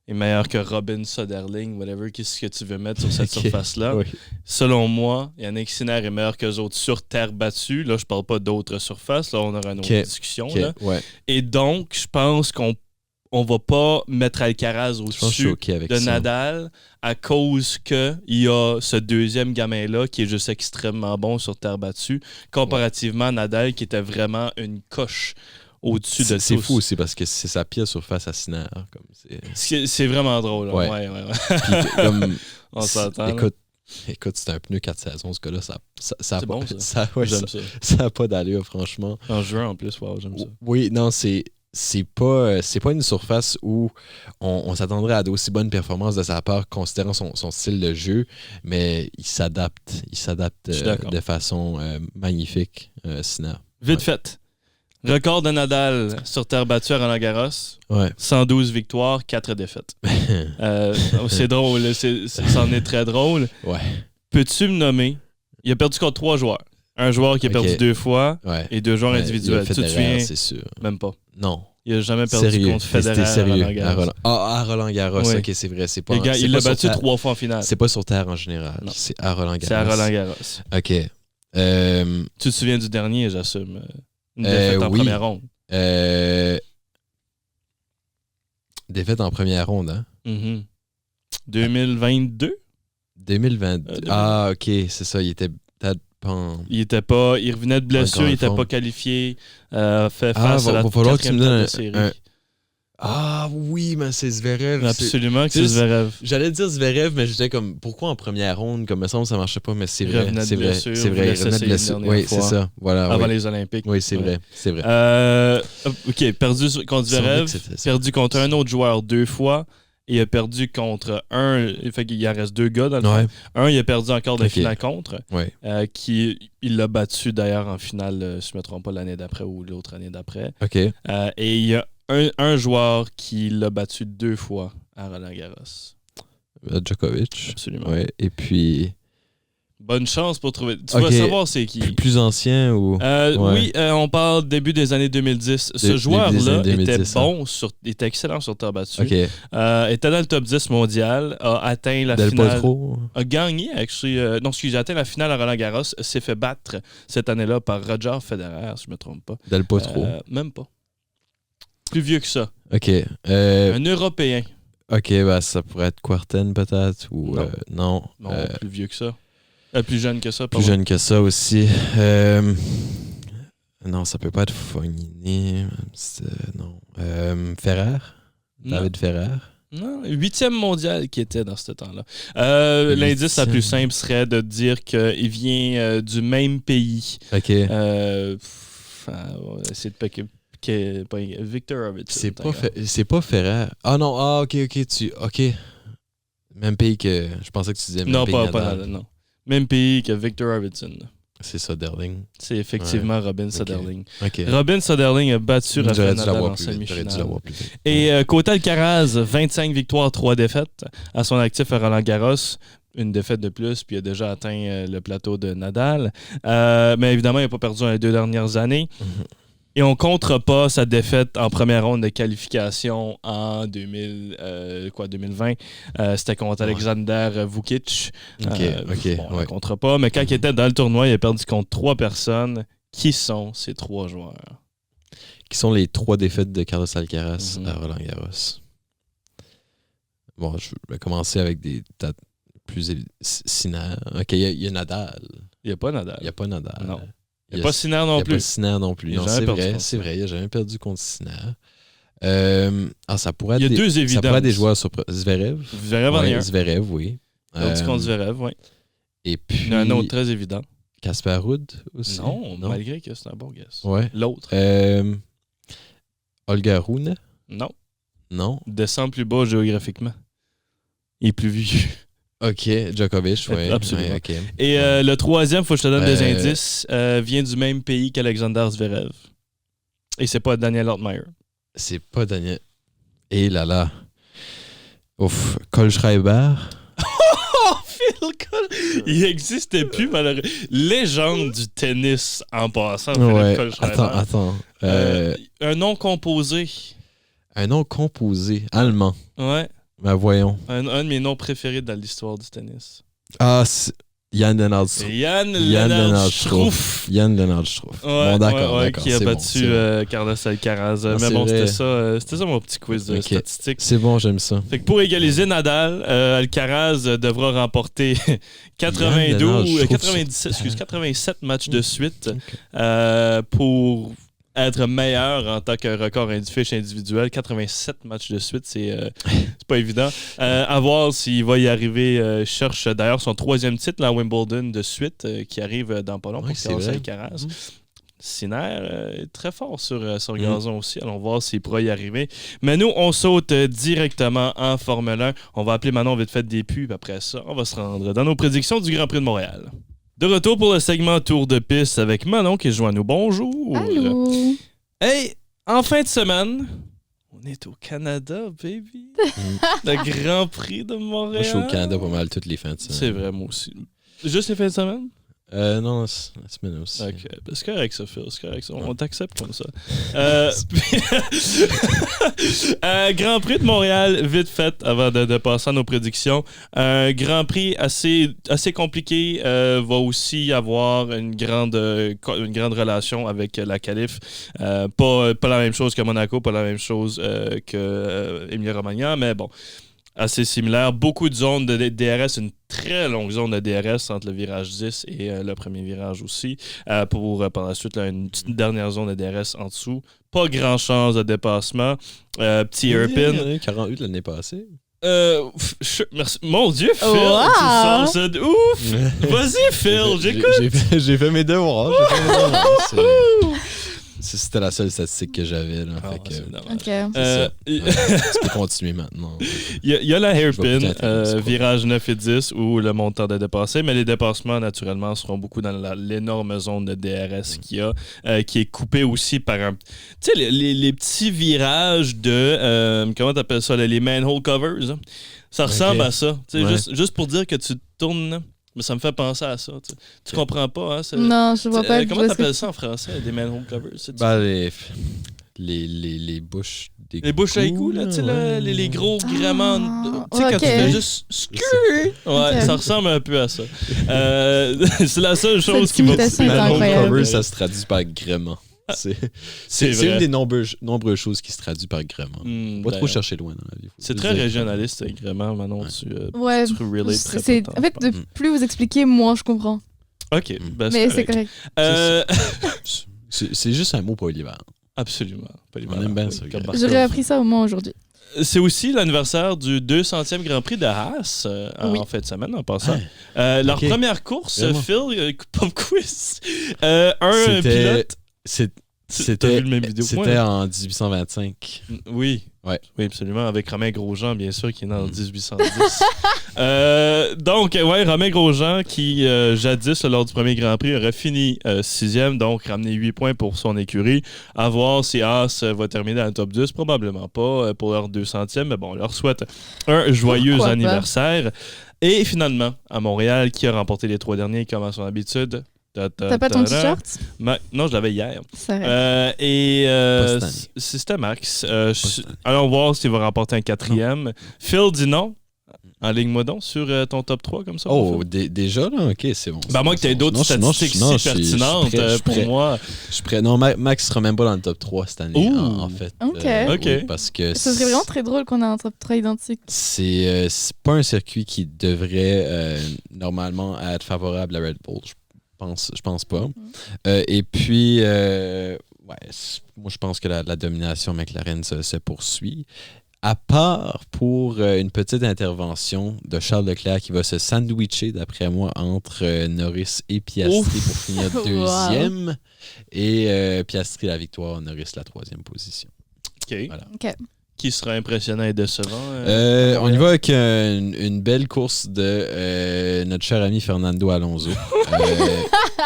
est meilleur que Robin Soderling, whatever, qu'est-ce que tu veux mettre sur cette surface-là. Oui. Selon moi, Yannick Sinner est meilleur qu'eux autres sur terre battue. Là, je parle pas d'autres surfaces. Là, on aura une autre discussion. Là. Ouais. Et donc, je pense qu'on va pas mettre Alcaraz au-dessus de Nadal à cause qu'il y a ce deuxième gamin-là qui est juste extrêmement bon sur terre battue, comparativement à Nadal qui était vraiment une coche au-dessus de tous. C'est fou aussi parce que c'est sa pire surface à Sinner. C'est vraiment drôle. Ouais. Puis, comme, on s'entend. Écoute, Écoute, c'est un pneu 4 saisons, ce gars-là. Ça a C'est pas, bon, ça. J'aime ça. ça a pas d'allure, franchement. En juin, en plus, wow, j'aime ça. Oui, non, c'est pas une surface où on s'attendrait à d'aussi bonnes performances de sa part, considérant son style de jeu, mais il s'adapte. De façon magnifique, Sinner. Vite fait. Record de Nadal sur terre battue à Roland-Garros. Ouais. 112 victoires, 4 défaites. C'est drôle, c'en est très drôle. Ouais. Peux-tu me nommer? Il a perdu contre 3 joueurs. Un joueur qui a perdu 2 fois et 2 joueurs individuels. Tu te souviens? C'est sûr. Même pas. Non. Il a jamais perdu contre Federer à Roland-Garros. À Roland-Garros, oui. Ok, c'est vrai. C'est pas, il l'a battu 3 fois en finale. C'est pas sur terre en général. Non. C'est à Roland-Garros. C'est à Roland-Garros. Ok. Tu te souviens du dernier, j'assume? Une défaite en première ronde. Défaite en première ronde, hein? 2022? 2022. Ah, ok, c'est ça. Il était peut-être pas il revenait de blessure, il n'était pas qualifié. Fait face à la quatrième de série. Ah oui, mais c'est Zverev. Absolument que c'est Zverev. J'allais dire Zverev, mais j'étais comme, pourquoi en première ronde? Comme ça, ça marchait pas, mais c'est vrai. Il revenait de blessure. Oui, c'est ça. Voilà, avant les Olympiques. Oui, c'est vrai. OK, perdu contre Zverev, perdu contre un autre joueur 2 fois. Il a perdu contre un. Fait qu'il en reste 2 gars dans le fond. Un, il a perdu encore de finale contre. Il l'a battu d'ailleurs en finale, si je ne me trompe pas, l'année d'après ou l'autre année d'après. OK. Et il y a un joueur qui l'a battu 2 fois à Roland-Garros. Djokovic. Absolument. Ouais. Et puis. Bonne chance pour trouver. Tu vas savoir c'est qui. Plus ancien ou. Oui, on parle début des années 2010. Ce joueur-là était excellent sur terre battue. Était dans le top 10 mondial, a atteint la finale. Potro. A gagné, a atteint la finale à Roland-Garros, s'est fait battre cette année-là par Roger Federer, si je ne me trompe pas. Del Potro. Même pas. Plus vieux que ça. OK. Un Européen. OK, ça pourrait être Quarten peut-être ou non. Plus vieux que ça. Plus jeune que ça, Plus jeune que ça aussi. Non, ça peut pas être Fognini. Non. Ferrer? David Ferrer? Non, 8e mondial qui était dans ce temps-là. L'indice la plus simple serait de dire qu'il vient du même pays. OK. C'est de Victor Arvidsson. C'est pas Ferrer. Ah non, OK. OK. Même pays que... Je pensais que tu disais même pays pas non. Même pays que Victor Arvidsson. C'est Soderling. C'est effectivement Robin Soderling. Okay. Robin Soderling a battu Rafael Nadal en semi-finale. Et côté Alcaraz, 25 victoires, 3 défaites à son actif à Roland-Garros. Une défaite de plus, puis il a déjà atteint le plateau de Nadal. Mais évidemment, il n'a pas perdu dans les 2 dernières années. Et on ne comptera pas sa défaite en première ronde de qualification en 2020. C'était contre Alexander Vukic. On ne comptera pas. Mais quand il était dans le tournoi, il a perdu contre 3 personnes. Qui sont ces 3 joueurs? Qui sont les 3 défaites de Carlos Alcaraz à Roland-Garros? Bon, je vais commencer avec des dates plus Sinner. OK, il y a Nadal. Il n'y a pas Nadal. Non. Il n'y a pas Sinner non plus. Il n'y a pas Sinner non plus. Non, c'est vrai. Il n'a jamais perdu contre Sinner. Ça pourrait être il y a 2 évidences. Ça pourrait être des joueurs sur Zverev. Zverev, oui. Perdu contre Zverev, oui. Et puis... Il y en a un autre très évident. Casper Ruud aussi. Non, malgré que c'est un bon guess. Ouais. L'autre. Holger Rune. Non. Descend plus bas géographiquement. Il est plus vieux. OK, Djokovic, oui. Absolument. Ouais, okay. Et le 3e, il faut que je te donne des indices, vient du même pays qu'Alexander Zverev. Et c'est pas Daniel Altmaier. C'est pas Daniel... Et là. Ouf, Kohlschreiber. Phil Kohl! Il n'existait plus, malheureusement. Légende du tennis en passant, Philippe Kohlschreiber. Attends. Un nom composé. Un nom composé, allemand. Ouais. Voyons. Un de mes noms préférés dans l'histoire du tennis. C'est Jan Lennard Struff. Jan Lennard Struff. Bon, d'accord. Qui a battu Carlos Alcaraz. Mais bon, c'était ça mon petit quiz de statistiques. C'est bon, j'aime ça. Fait que pour égaliser Nadal, Alcaraz devra remporter 87 matchs de suite pour être meilleur en tant que record fiche individuel. 87 matchs de suite, c'est pas évident. À voir s'il va y arriver. Cherche d'ailleurs son 3e titre là, à Wimbledon de suite, qui arrive dans pas long pour Carlos Alcaraz. Sinner est très fort sur gazon aussi. Allons voir s'il pourra y arriver. Mais nous, on saute directement en Formule 1. On va appeler Manon vite fait des pubs. Après ça, on va se rendre dans nos prédictions du Grand Prix de Montréal. De retour pour le segment Tour de piste avec Manon qui se joint à nous. Bonjour! Allô! Hey, en fin de semaine, on est au Canada, baby! Le Grand Prix de Montréal. Moi, je suis au Canada pas mal toutes les fins de semaine. C'est vrai, moi aussi. Juste les fins de semaine? Non, la semaine aussi. Ok, c'est correct ça, Phil. C'est correct ça. On t'accepte comme ça. Grand Prix de Montréal, vite fait, avant de passer à nos prédictions. Grand Prix assez compliqué. Va aussi avoir une grande relation avec la qualif. Pas la même chose que Monaco, pas la même chose que Emilia-Romagna, mais bon. Assez similaire. Beaucoup de zones de DRS, une très longue zone de DRS entre le virage 10 et le premier virage aussi. Pour par la suite, là, une petite dernière zone de DRS en dessous. Pas grand chance de dépassement. Petit hairpin. Il y en a eu 48 l'année passée. Merci. Mon Dieu, Phil, Wow. tu sors ça de ouf! Vas-y, Phil, j'écoute! J'ai fait mes devoirs. C'était la seule statistique que j'avais. Là, fait que, C'est dommage. Ok. tu peux continuer maintenant. Il y a la hairpin, c'est virage 9 et 10, où le montant de dépasser, mais les dépassements, naturellement, seront beaucoup dans l'énorme zone de DRS qu'il y a, qui est coupée aussi par un... Tu sais, les petits virages de... comment t'appelles ça? Les manhole covers. Hein? Ça ressemble à ça. Ouais. Juste pour dire que tu tournes... Là. Mais ça me fait penser à ça. Tu comprends pas, hein? Non, je vois pas. Comment t'appelles ça en français, des manhole covers? Ben, les bouches des Les bouches à égout, là, tu sais, là, les gros gréements. Tu sais, quand tu fais juste ouais, ça ressemble un peu à ça. C'est la seule chose qui m'a imitation est Manhole incroyable. cover, ça se traduit par gréement. C'est vrai. une des nombreuses choses qui se traduit par gréement. Pas trop chercher loin dans la vie. C'est très régionaliste, vraiment, Manon. Ouais. Tu relates très C'est... peu. En fait, plus vous expliquez, moins je comprends. OK, ben, Mais c'est correct. C'est juste un mot polyvalent. Absolument. On aime bien ça. J'aurais appris ça au moins aujourd'hui. C'est aussi l'anniversaire du 200e Grand Prix de Haas en fin de semaine, en passant. Leur première course, Phil, pop quiz. Pilote. T'as vu le même vidéo que moi, C'était en 1825. Oui. Ouais. Oui, absolument. Avec Romain Grosjean, bien sûr, qui est né en 1810. Donc, ouais, Romain Grosjean, qui jadis, lors du premier Grand Prix, aurait fini 6e, donc ramené 8 points pour son écurie. À voir si Haas va terminer dans le top 10. Probablement pas pour leur 200e, mais bon, on leur souhaite un joyeux anniversaire. Et finalement, à Montréal, qui a remporté les 3 derniers, comme à son habitude. T'as pas ton t-shirt? Non, je l'avais hier. C'est C'était Max. Allons voir s'il va remporter un 4e. Phil dit non. En ligne-moi donc sur ton top 3 comme ça. Oh, déjà là? Ok, c'est bon. Ben moi que t'aies d'autres statistiques si pertinentes pour moi. Je suis prêt. Non, Max sera même pas dans le top 3 cette année, en fait. Ok. Ok. Parce que Ça serait vraiment très drôle qu'on ait un top 3 identique. c'est pas un circuit qui devrait normalement être favorable à Red Bull. Je pense pas. Et puis, moi, je pense que la domination McLaren se poursuit. À part pour une petite intervention de Charles Leclerc qui va se sandwicher, d'après moi, entre Norris et Piastri pour finir deuxième. Wow. Et Piastri la victoire, Norris la 3e position. OK. Voilà. OK. Qui sera impressionnant et décevant? On y va avec une belle course de notre cher ami Fernando Alonso.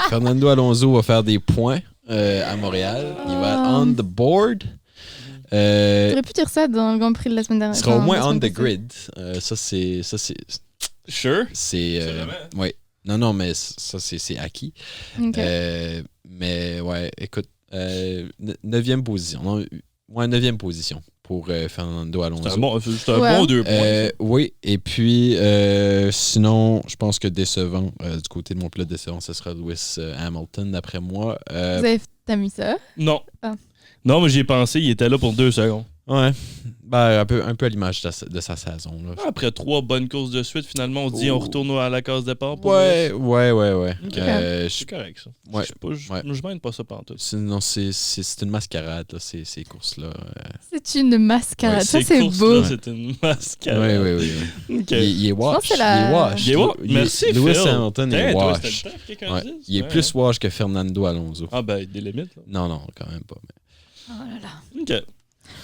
Fernando Alonso va faire des points à Montréal. Il va être on the board. J'aurais pu dire ça dans le Grand Prix de la semaine dernière. Il sera au moins on the grid. Ça, c'est... Sure. C'est... ouais. Non, mais ça, c'est acquis. Okay. Mais ouais, écoute, 9e position. Non, 9e position pour Fernando Alonso. C'est un bon 2 points. Oui, et puis sinon, je pense que décevant, du côté de mon pilote décevant, ce sera Lewis Hamilton, d'après moi. T'as mis ça? Non. Non, mais j'y ai pensé, il était là pour 2 secondes. Ouais. Ben, un peu à l'image de sa saison. Là. Après 3 bonnes courses de suite, finalement, on dit on retourne à la case départ. Ouais. Ok. Je C'est correct, ça. Ouais. Je mène pas ça pantoute. Non, c'est une mascarade, là, ces courses-là. C'est une mascarade. Ouais, Ça, ces c'est courses-là, beau. c'est une mascarade. Oui. Ok. Il est pense wash. que c'est la- Il est wash. Il est wash. Merci, Lewis Phil. Hamilton est Toi, wash. c'était le temps que quelqu'un Ouais. dise. Il est Ouais. plus wash que Fernando Alonso. Ah, ben, des limites. Là. Non, quand même pas. Oh là là. Ok.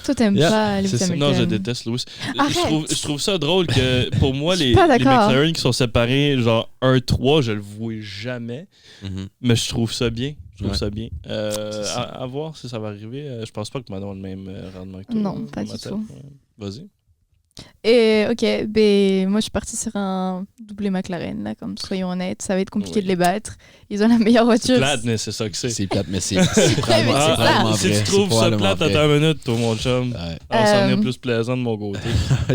Toi, t'aimes Yeah, pas Lewis c'est ça. Hamilton. Non, je déteste Lewis. Arrête. Je trouve ça drôle que pour moi, Je suis les pas d'accord. McLaren qui sont séparés, genre 1-3, je le vois jamais. Mhm. Mais je trouve ça bien. Je trouve Ouais. ça bien. C'est ça. À voir si ça va arriver. Je pense pas que Manon a le même rendement que toi. Non, dans pas ma du tête. tout. Ouais. Vas-y. Et ok, ben moi je suis partie sur un doublé McLaren, là, comme soyons honnêtes, ça va être compliqué Oui. de les battre. Ils ont la meilleure C'est voiture. plate, mais c'est ça que c'est. C'est plate, mais c'est probablement, mais c'est c'est probablement si vrai. tu trouves C'est ça probablement plate, vrai. attends une minute, toi, mon chum. Ouais. Alors, ça en est Euh, plus plaisant de mon côté.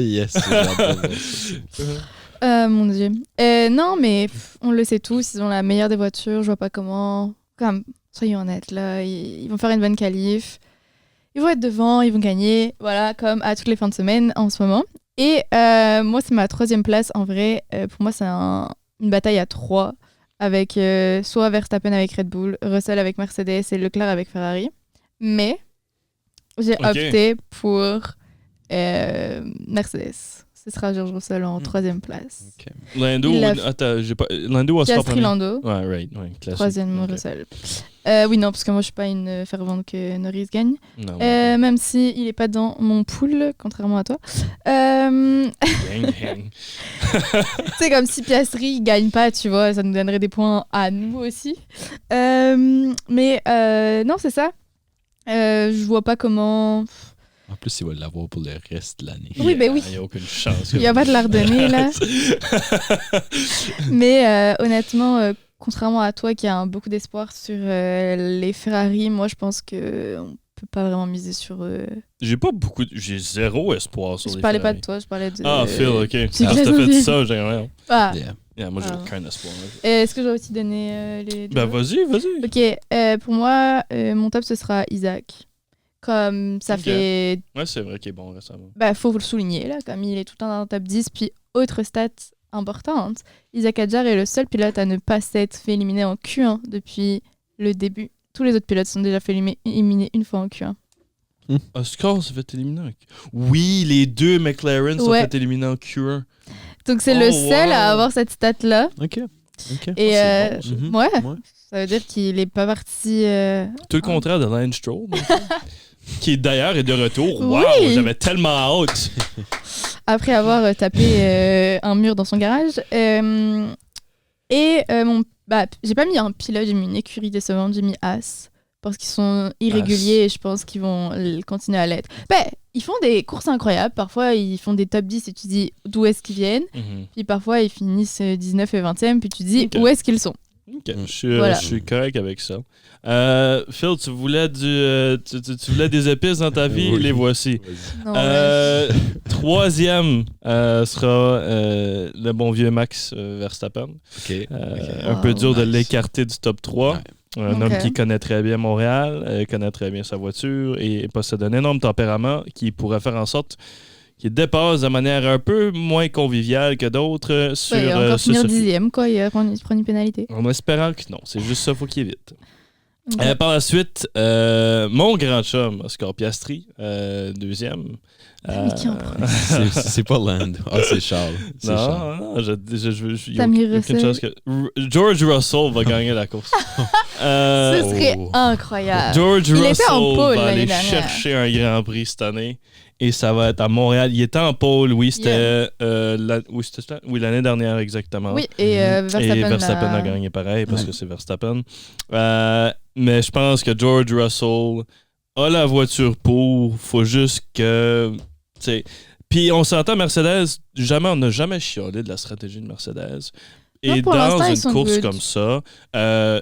Yes, c'est Mon dieu. Non, mais on le sait tous, ils ont la meilleure des voitures, je vois pas comment. Comme, soyons honnêtes, là, ils vont faire une bonne qualif. Ils vont être devant, ils vont gagner, voilà, comme à toutes les fins de semaine en ce moment. Et moi, c'est ma 3e place. En vrai, pour moi, c'est une bataille à 3 avec soit Verstappen avec Red Bull, Russell avec Mercedes et Leclerc avec Ferrari. Mais j'ai Ok. opté pour Mercedes. Ce sera George Russell en 3e place. Lando, Il a- attends, j'ai pas. Lando a Piastri, pas premier. Lando. Ouais, right, ouais, classique. 3e Ok. Russell. Oui, non, parce que moi, je suis pas une fervente que Norris gagne. Non, Même si il est pas dans mon pool, contrairement à toi. gang. C'est comme si Piastri il gagne pas, tu vois, ça nous donnerait des points à nous aussi. Mais non, c'est ça. Je vois pas comment. En plus, il va l'avoir pour le reste de l'année. Oui, ben oui. Il n'y a aucune chance. Il y a pas de la redonner là. Mais honnêtement, contrairement à toi qui a beaucoup d'espoir sur les Ferrari, moi je pense que on peut pas vraiment miser sur eux. J'ai zéro espoir sur Je les parlais pas Ferrari. de toi, je parlais de. Ah, Phil, ok. c'est Ah, t'as fait Glasgow. ça, j'ai rien. Ah. Yeah. Yeah, moi, j'ai Ah. aucun espoir. Est-ce que je dois aussi donner les. Ben, vas-y. Ok, pour moi, mon top ce sera Isaac. Comme ça Ok. fait. Ouais, c'est vrai qu'il est bon récemment. Bah, faut le souligner là, comme il est tout le temps dans le top 10. Puis, autre stat importante, Isaac Hadjar est le seul pilote à ne pas s'être fait éliminer en Q1 depuis le début. Tous les autres pilotes sont déjà fait éliminer une fois en Q1. Oscar s'est fait éliminer en Q1. Oui, les 2 McLaren sont Ouais. fait éliminer en Q1. Donc, c'est Oh, le seul à wow. avoir cette stat-là. OK. Et c'est bon, ça. Mhm. ouais, Ouais. ça veut dire qu'il est pas parti. Tout le contraire de Lance Stroll. qui d'ailleurs est de retour. Wow, Oui. j'avais tellement hâte. Après avoir tapé un mur dans son garage. J'ai pas mis un pilote, j'ai mis une écurie décevante, j'ai mis As. Parce qu'ils sont irréguliers et je pense qu'ils vont continuer à l'être. Ils font des courses incroyables. Parfois, ils font des top 10 et tu dis d'où est-ce qu'ils viennent. Mhm. Puis parfois, ils finissent 19 et 20e. Puis tu dis Ok. où est-ce qu'ils sont. Ok, Voilà. je suis correct avec ça. Phil, tu voulais tu voulais des épices dans ta vie, Oui. les voici. Non, 3e sera le bon vieux Max Verstappen. OK. Un peu dur de nice. l'écarter du top 3. Ouais. Un Ok. homme qui connaît très bien Montréal, connaît très bien sa voiture et possède un énorme tempérament qui pourrait faire en sorte qu'il dépasse de manière un peu moins conviviale que d'autres sur il va encore ce finir circuit. 10e, quoi. Il va se prendre une pénalité. En espérant que non, c'est juste ça, faut qu'il évite. Ok. Par la suite, mon grand chum, Oscar Piastri, 2e. Mais qui en prend? C'est pas Lando. Ah, c'est Charles. C'est Charles. Non, il y a Samir aucune Russell. chance que... George Russell va gagner la course. Ce serait Oh. incroyable. George Il était Russell en pole va l'année aller dernière. chercher un Grand Prix cette année. Et ça va être à Montréal. Il était en pôle, oui, c'était l'année dernière exactement. Oui, et Verstappen, Et Verstappen a gagné pareil parce que c'est Verstappen. Mais je pense que George Russell a la voiture pour. Faut juste que. Puis on s'entend, Mercedes, on n'a jamais chialé de la stratégie de Mercedes. Et Non, pour dans l'instant, ils une sont course good. comme ça,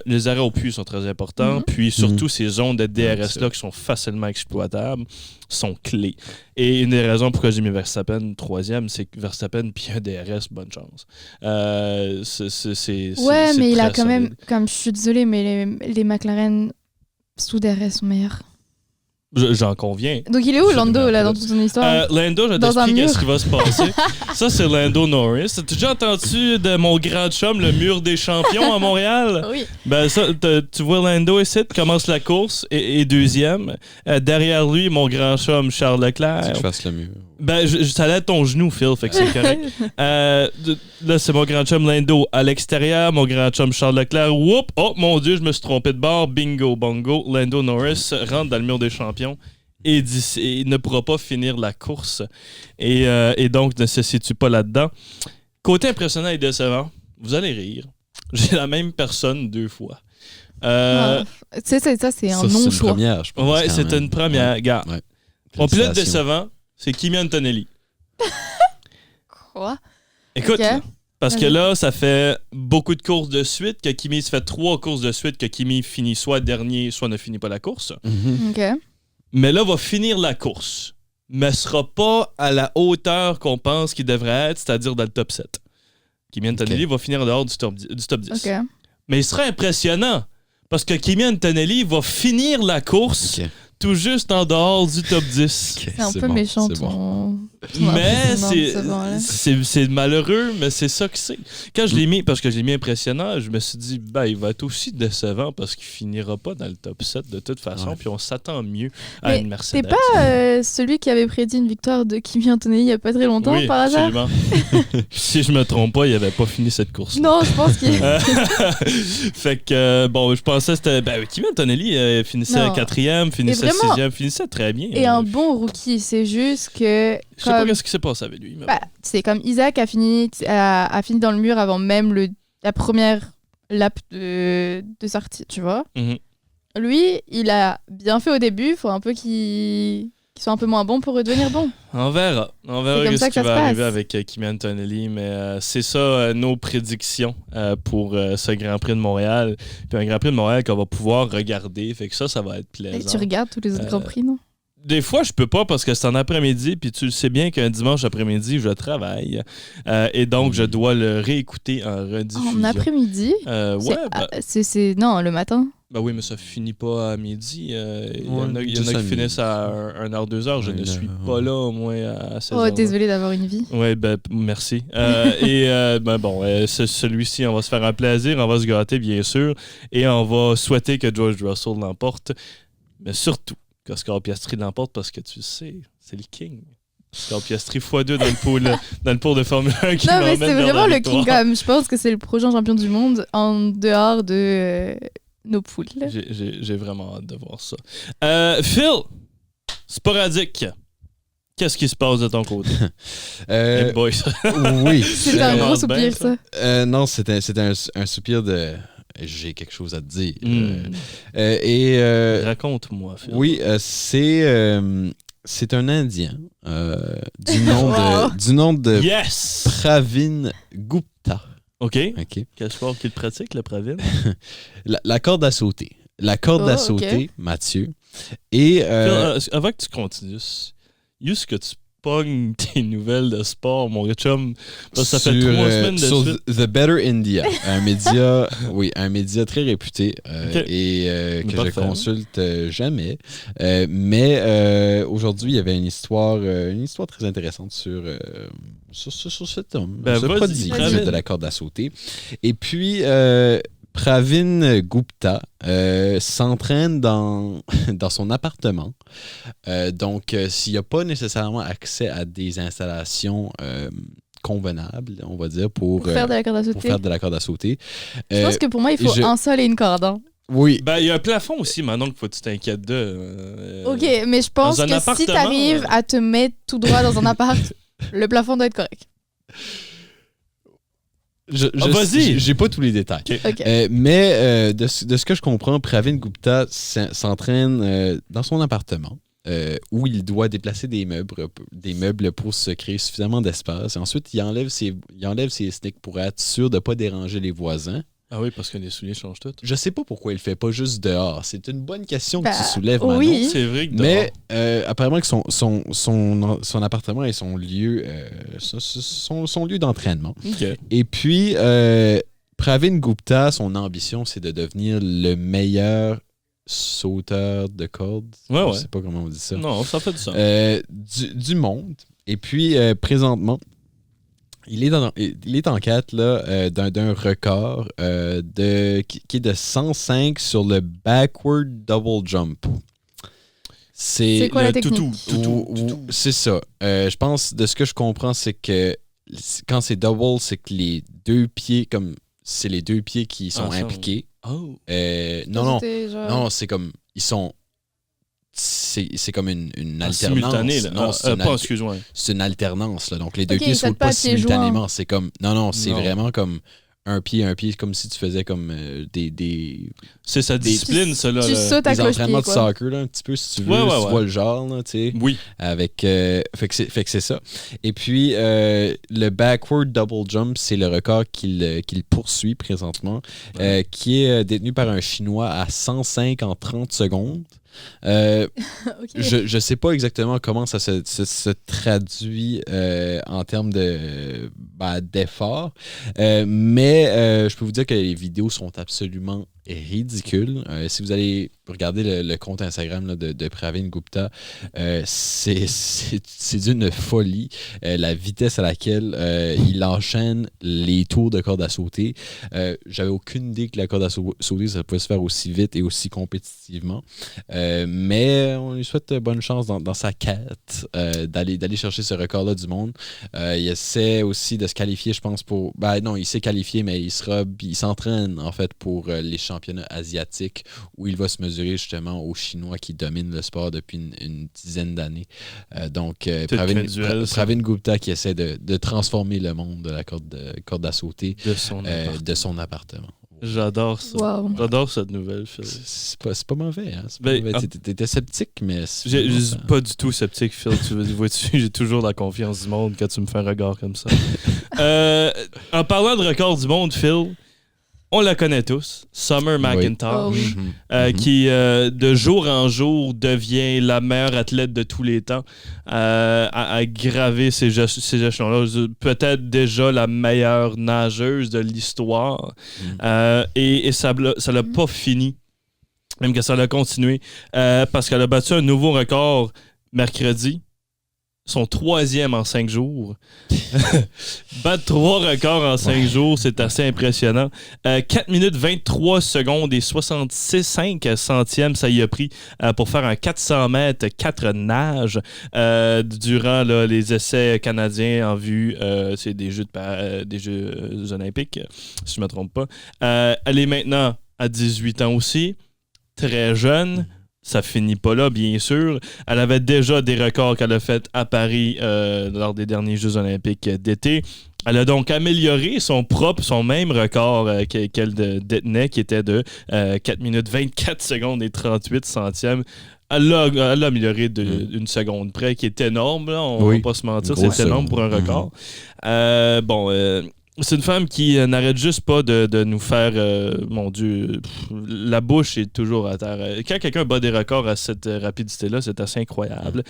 les arrêts au puits sont très importants. Mhm. Puis surtout, Mhm. ces zones de DRS-là qui sont facilement exploitables sont clés. Et une des raisons pourquoi j'ai mis Verstappen 3e, c'est que Verstappen puis un DRS, bonne chance. Ouais, mais il a très quand même. solide. Comme je suis désolée, mais les McLaren sous DRS sont meilleurs. J'en conviens. Donc il est où Je Lando sais là pas. dans toute son histoire? Lando, je vais Dans un t'expliquer mur. ce qui va se passer. Ça, c'est Lando Norris. T'as déjà entendu de mon grand chum, le mur des champions à Montréal? Oui. Ben ça, tu vois Lando ici, commence la course et deuxième. Derrière lui, mon grand chum Charles Tu Leclerc. que je fasse le mur. Ben, ça allait ton genou, Phil, fait que c'est correct. Là, c'est mon grand chum Lando à l'extérieur, mon grand chum Charles Leclerc. Whoop! Oh mon Dieu, je me suis trompé de bord. Bingo, bongo. Lando Norris rentre dans le mur des champions et ne pourra pas finir la course. Et donc, ne se situe pas là-dedans. Côté impressionnant et décevant, vous allez rire. J'ai la même personne 2 fois. Ah, ça, c'est un Ça, c'est une non-choix. première, je pense. Ouais, quand c'est même. une première. Ouais. Gars, Ouais. mon pilote Félicitations. décevant, c'est Kimi Antonelli. Quoi? Écoute, Ok. là, parce que Vas-y. là, ça fait beaucoup de courses de suite que Kimi se fait 3 courses de suite que Kimi finit soit dernier, soit ne finit pas la course. Mhm. Ok. Mais là, va finir la course, mais sera pas à la hauteur qu'on pense qu'il devrait être, c'est-à-dire dans le top 7. Kimi Antonelli va finir en dehors du top 10. Ok. Mais il sera impressionnant parce que Kimi Antonelli va finir la course Ok. tout juste en dehors du top 10. Ok, C'est un peu bon, méchant c'est bon. ton Mais impressionnant c'est- décevant, là. c'est malheureux, mais c'est ça que c'est. Quand je l'ai mis, parce que je l'ai mis impressionnant, je me suis dit, ben, il va être aussi décevant parce qu'il finira pas dans le top 7 de toute façon, Ouais. puis on s'attend mieux à Mais une c'est Mercedes. pas celui qui avait prédit une victoire de Kimi Antonelli il y a pas très longtemps, Oui, par hasard? absolument. Si je me trompe pas, il avait pas fini cette course. Non, je pense qu'il... Fait que, bon, je pensais que c'était. Ben, Kimi Antonelli finissait Non. 4e, finissait vraiment- 6e, finissait très bien. Et un bon rookie, c'est juste que... Je sais pas comme- ce qui s'est passé avec lui. Mais Bah, c'est comme Isaac a fini dans le mur avant même la première lap de sortie, tu vois. Mhm. Lui, il a bien fait au début, il faut un peu qu'il soit un peu moins bon pour redevenir bon. On verra. On verra C'est comme ce ça qui que ça va se arriver passe. avec Kimi Antonelli. Mais c'est ça nos prédictions pour ce Grand Prix de Montréal. Puis un Grand Prix de Montréal qu'on va pouvoir regarder. Fait que ça va être Et plaisant. tu regardes tous les autres Grands Prix, non? Des fois, je peux pas parce que c'est en après-midi. Puis tu le sais bien qu'un dimanche après-midi, je travaille. Et donc, je dois le réécouter en rediffusion. En après-midi? Ouais, Non, le matin. ben oui, mais ça finit pas à midi. Il y en a, juste qui à midi. finissent à 1h, 2h. Je ne suis pas là au moins à 16h. Oh, désolé d'avoir une vie. Oui, ben, merci. Ben bon, celui-ci, on va se faire un plaisir, on va se gâter, bien sûr, et on va souhaiter que George Russell l'emporte, mais surtout qu'Oscar Piastri l'emporte parce que tu sais, c'est le king. Oscar Piastri x2 dans le pool de Formule 1 qui Non, mais m'emmène c'est vers vraiment la le king victoire. quand même. Je pense que c'est le prochain champion du monde en dehors de nos poules. J'ai vraiment hâte de voir ça. Phil, sporadique. Qu'est-ce qui se passe de ton côté? Hey boy. Oui. C'est un vraiment gros bien, soupir, ça. Non, c'était un soupir de... J'ai quelque chose à te dire. Hmm. Raconte-moi, Phil. Oui, c'est un Indien du nom de Yes! Pravin Gupta. OK. OK. Quel sport qu'il pratique, le Pravin? La corde à sauter. La corde Oh, à sauter, Mathieu. Et Phil, avant que tu continues, juste que tu pognes tes nouvelles de sport, mon chum, parce que ça fait sur, 3 semaines de sur suite. The Better India, un média, un média très réputé Ok. et que Parfait. je consulte jamais. Mais aujourd'hui, il y avait une histoire très intéressante sur cet homme, Ben, ce vas-y, prodige Pravin. de la corde à sauter. Et puis, Pravin Gupta s'entraîne dans son appartement. Donc, s'il n'y a pas nécessairement accès à des installations convenables, on va dire, pour Faire de la corde à pour sauter. faire de la corde à sauter. Je pense que pour moi, il faut je- un sol et une corde. Hein. Oui, Ben, il y a un plafond aussi, maintenant qu'il faut que tu t'inquiètes de. Ok, mais je pense dans un que si appartement, t'arrives à te mettre tout droit dans un appart, le plafond doit être correct. vas-y. j'ai pas tous les détails. Ok. Mais de ce que je comprends, Pravin Gupta s'entraîne dans son appartement où il doit déplacer des meubles pour se créer suffisamment d'espace. Et ensuite, il enlève ses sneakers pour être sûr de ne pas déranger les voisins. Ah oui, parce que les souliers changent tout. Je sais pas pourquoi il le fait pas juste dehors. C'est une bonne question Bah, que tu soulèves, Manon. oui. C'est vrai que Mais apparemment que son appartement est son lieu, son lieu d'entraînement. OK. Et puis, Pravin Gupta, son ambition, c'est de devenir le meilleur sauteur de corde. Ouais. Je sais pas comment on dit ça. Non, ça fait du sens. Du monde. Et puis, présentement, il est en quête là, d'un record qui est de 105 sur le backward double jump. C'est quoi la technique? Toutou. C'est ça. Je pense, de ce que je comprends, c'est que quand c'est double, c'est que les deux pieds, comme c'est les deux pieds qui sont impliqués. Oh. Non, c'est comme ils sont. C'est comme une alternance. Simultané, là. Non, excuse-moi. C'est une alternance. Là. Donc les deux Ok, pieds ne ça te sautent pas passe les simultanément. joints. C'est comme. Non, c'est Non. vraiment comme un pied, comme si tu faisais comme des C'est sa discipline, ça, là. Tu sautes à des entraînements cloche-pied, de quoi. soccer, là, un petit peu, si tu veux, Ouais, si ouais. tu vois le genre, là, tu sais. Oui. Avec, fait que c'est ça. Et puis, le backward double jump, c'est le record qu'il poursuit présentement, qui est détenu par un Chinois à 105 en 30 secondes. Ok. Je sais pas exactement comment ça se traduit en termes d'effort, mais je peux vous dire que les vidéos sont absolument ridicules. Si vous allez regarder le compte Instagram là, de Pravin Gupta, c'est d'une folie la vitesse à laquelle il enchaîne les tours de corde à sauter. J'avais aucune idée que la corde à sauter, ça pouvait se faire aussi vite et aussi compétitivement. Mais on lui souhaite bonne chance dans sa quête d'aller chercher ce record-là du monde. Il essaie aussi de se qualifier, je pense, pour... Ben non, il s'est qualifié, mais il s'entraîne, en fait, pour les championnats asiatiques où il va se mesurer, justement, aux Chinois qui dominent le sport depuis une dizaine d'années. Donc, Pravin Gupta qui essaie de transformer le monde de la corde à sauter De son appartement. J'adore ça. Wow. J'adore cette nouvelle, Phil. C'est pas mauvais, hein? Ben, T'étais sceptique, mais... Je suis pas du tout sceptique, Phil. Vois-tu, j'ai toujours la confiance du monde quand tu me fais un regard comme ça. En parlant de record du monde, Phil, on la connaît tous. Summer McIntosh, Oh oui. qui, de jour en jour, devient la meilleure athlète de tous les temps à graver ces échelons-là. Peut-être déjà la meilleure nageuse de l'histoire. Et ça l'a pas fini. Même que ça l'a continué. Parce qu'elle a battu un nouveau record mercredi. Son 3e en 5 jours. Battre 3 records en 5 jours, c'est assez impressionnant. 4 minutes 23 secondes et 66,5 centièmes, ça y a pris pour faire un 400 mètres, 4 nages durant là, les essais canadiens en vue. C'est des Jeux olympiques, si je ne me trompe pas. Elle est maintenant à 18 ans aussi, très jeune. Ça finit pas là, bien sûr. Elle avait déjà des records qu'elle a fait à Paris lors des derniers Jeux olympiques d'été. Elle a donc amélioré son même record qu'elle détenait, qui était de 4 minutes 24 secondes et 38 centièmes. Elle l'a amélioré d'une seconde près, qui est énorme. Là, on va pas se mentir, c'est énorme pour un record. C'est une femme qui n'arrête juste pas de nous faire... mon Dieu, la bouche est toujours à terre. Quand quelqu'un bat des records à cette rapidité-là, c'est assez incroyable.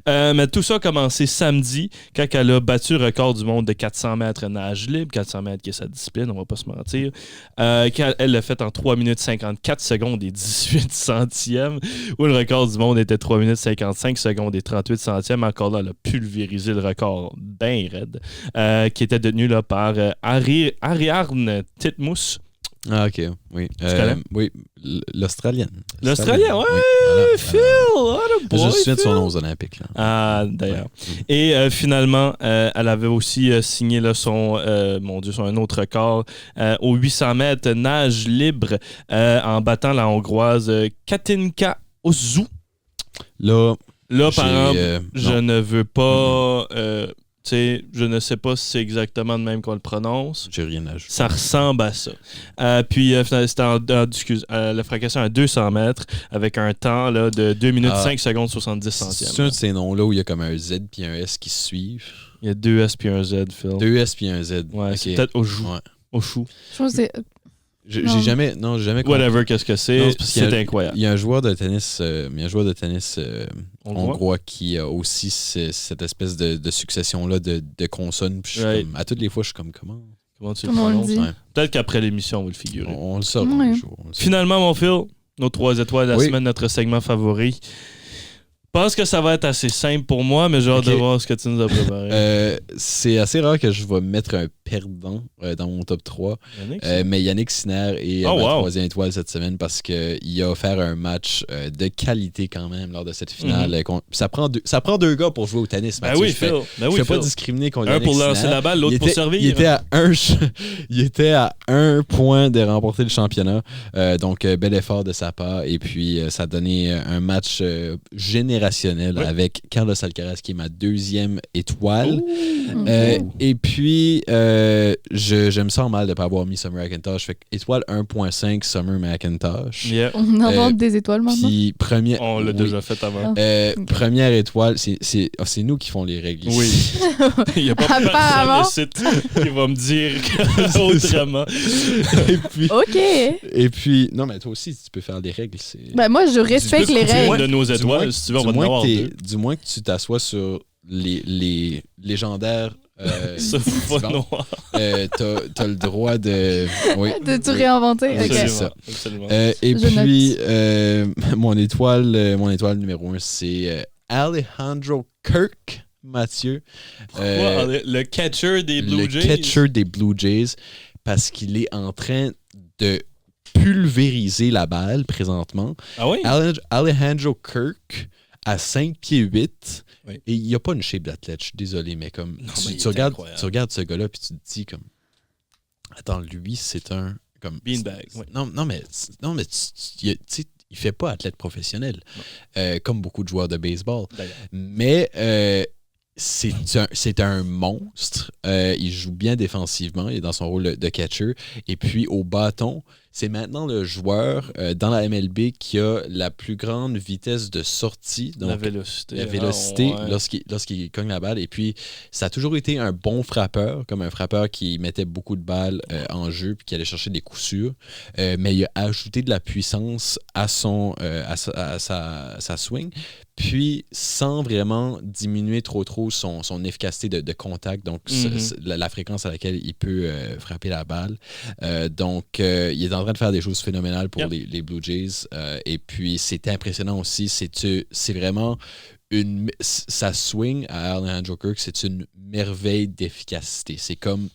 Mais tout ça a commencé samedi, quand elle a battu le record du monde de 400 mètres nage libre, 400 mètres qui est sa discipline, on va pas se mentir. Quand elle l'a fait en 3 minutes 54 secondes et 18 centièmes, où le record du monde était 3 minutes 55 secondes et 38 centièmes. Encore là, elle a pulvérisé le record bien raide, qui était détenu là, par... Ariarne Titmus. Ah, ok, oui. Tu connais? Oui, l'Australienne. L'Australienne, ouais, voilà, Phil! What a boy, je me souviens de son Phil. nom aux Olympiques. Là. Ah, d'ailleurs. Et finalement, elle avait aussi signé là, son un autre record au 800 mètres nage libre en battant la Hongroise Katinka Ozu. Là, par exemple, je non. ne veux pas... je ne sais pas si c'est exactement de même qu'on le prononce. J'ai rien à ajouter. Ça ressemble à ça. Puis, c'était la fracassation à 200 mètres avec un temps là, de 2 minutes 5 secondes 70 centièmes. C'est un de ces noms-là où il y a comme un Z puis un S qui se suivent. Il y a 2 S puis un Z, Phil. 2 S puis un Z. Ouais, okay. c'est peut-être au chou. Ouais. Au chou. Je pense que c'est... J'ai jamais compris. Whatever, qu'est-ce que c'est, c'est incroyable. Il y a un joueur de tennis, hongrois qui a aussi cette espèce de succession-là de consonnes. Puis à toutes les fois, je suis comme, comment tu le prononces? Ouais. Peut-être qu'après l'émission, on va le figurer. On le saura Ouais. un jour. Finalement, mon Phil, Nos 3 étoiles de la Oui. semaine, notre segment favori. Je pense que ça va être assez simple pour moi, mais j'ai hâte de Ok. voir ce que tu nous as préparé. C'est assez rare que je vais mettre un perdant dans mon top 3. Yannick, Mais Yannick Sinner est Oh, ma wow. 3e étoile cette semaine parce qu'il a offert un match de qualité quand même lors de cette finale. Ça prend 2 gars pour jouer au tennis. ben Mathieu. oui, Je fais- Phil. Ben je oui, fais pas Phil. discriminer contre Un Yannick pour lancer Sinner. la balle, l'autre Il pour était- servir. il était à 1 point de remporter le championnat. Donc, bel effort de sa part. Et puis, ça a donné un match générationnel Ouais. avec Carlos Alcaraz, qui est ma 2e étoile. Ok. Et puis, je me sens mal de ne pas avoir mis Summer McIntosh. Fait que étoile 1.5 Summer McIntosh. Yeah. On invente des étoiles maintenant. Puis, On l'a oui. déjà fait avant. Ok. Première étoile, c'est nous qui font les règles. Oui. ici. Il n'y a pas Apparemment. personne ici qui va me dire autrement. Et puis, non, mais toi aussi, tu peux faire des règles. Ben, moi, je respecte Tu peux les couper règles. une de nos Du étoiles, moins- si tu veux, on va en avoir deux. du moins que tu t'assoies sur les légendaires. Ce faux Bon. noir. T'as le droit de. Oui. De tout réinventer. Oui, Ok. c'est ça. Absolument. Et Je puis, mon étoile numéro 1, c'est Alejandro Kirk, Mathieu. Pourquoi le catcher des Blue le Jays? catcher des Blue Jays, parce qu'il est en train de pulvériser la balle présentement. Ah oui? Alejandro Kirk à 5 pieds 8. Oui. Et il n'y a pas une shape d'athlète, je suis désolé, mais comme Non, tu, mais il tu est regardes, incroyable. tu regardes ce gars-là puis tu te dis comme attends, lui c'est un comme Beanbag, oui. non mais tu sais, il fait pas athlète professionnel comme beaucoup de joueurs de baseball. D'ailleurs. Mais c'est un monstre. Il joue bien défensivement. Il est dans son rôle de catcher. Et puis, au bâton, c'est maintenant le joueur dans la MLB qui a la plus grande vitesse de sortie. Donc, La vélocité. la vélocité Ah, ouais. lorsqu'il cogne la balle. Et puis, ça a toujours été un bon frappeur, comme un frappeur qui mettait beaucoup de balles en jeu puis qui allait chercher des coups sûrs. Mais il a ajouté de la puissance à sa swing. Puis, sans vraiment diminuer trop son efficacité de contact, donc la fréquence à laquelle il peut frapper la balle. Donc, il est en train de faire des choses phénoménales pour les Blue Jays. Et puis, c'est impressionnant aussi. C'est vraiment sa swing à Alejandro Kirk, c'est une merveille d'efficacité. C'est comme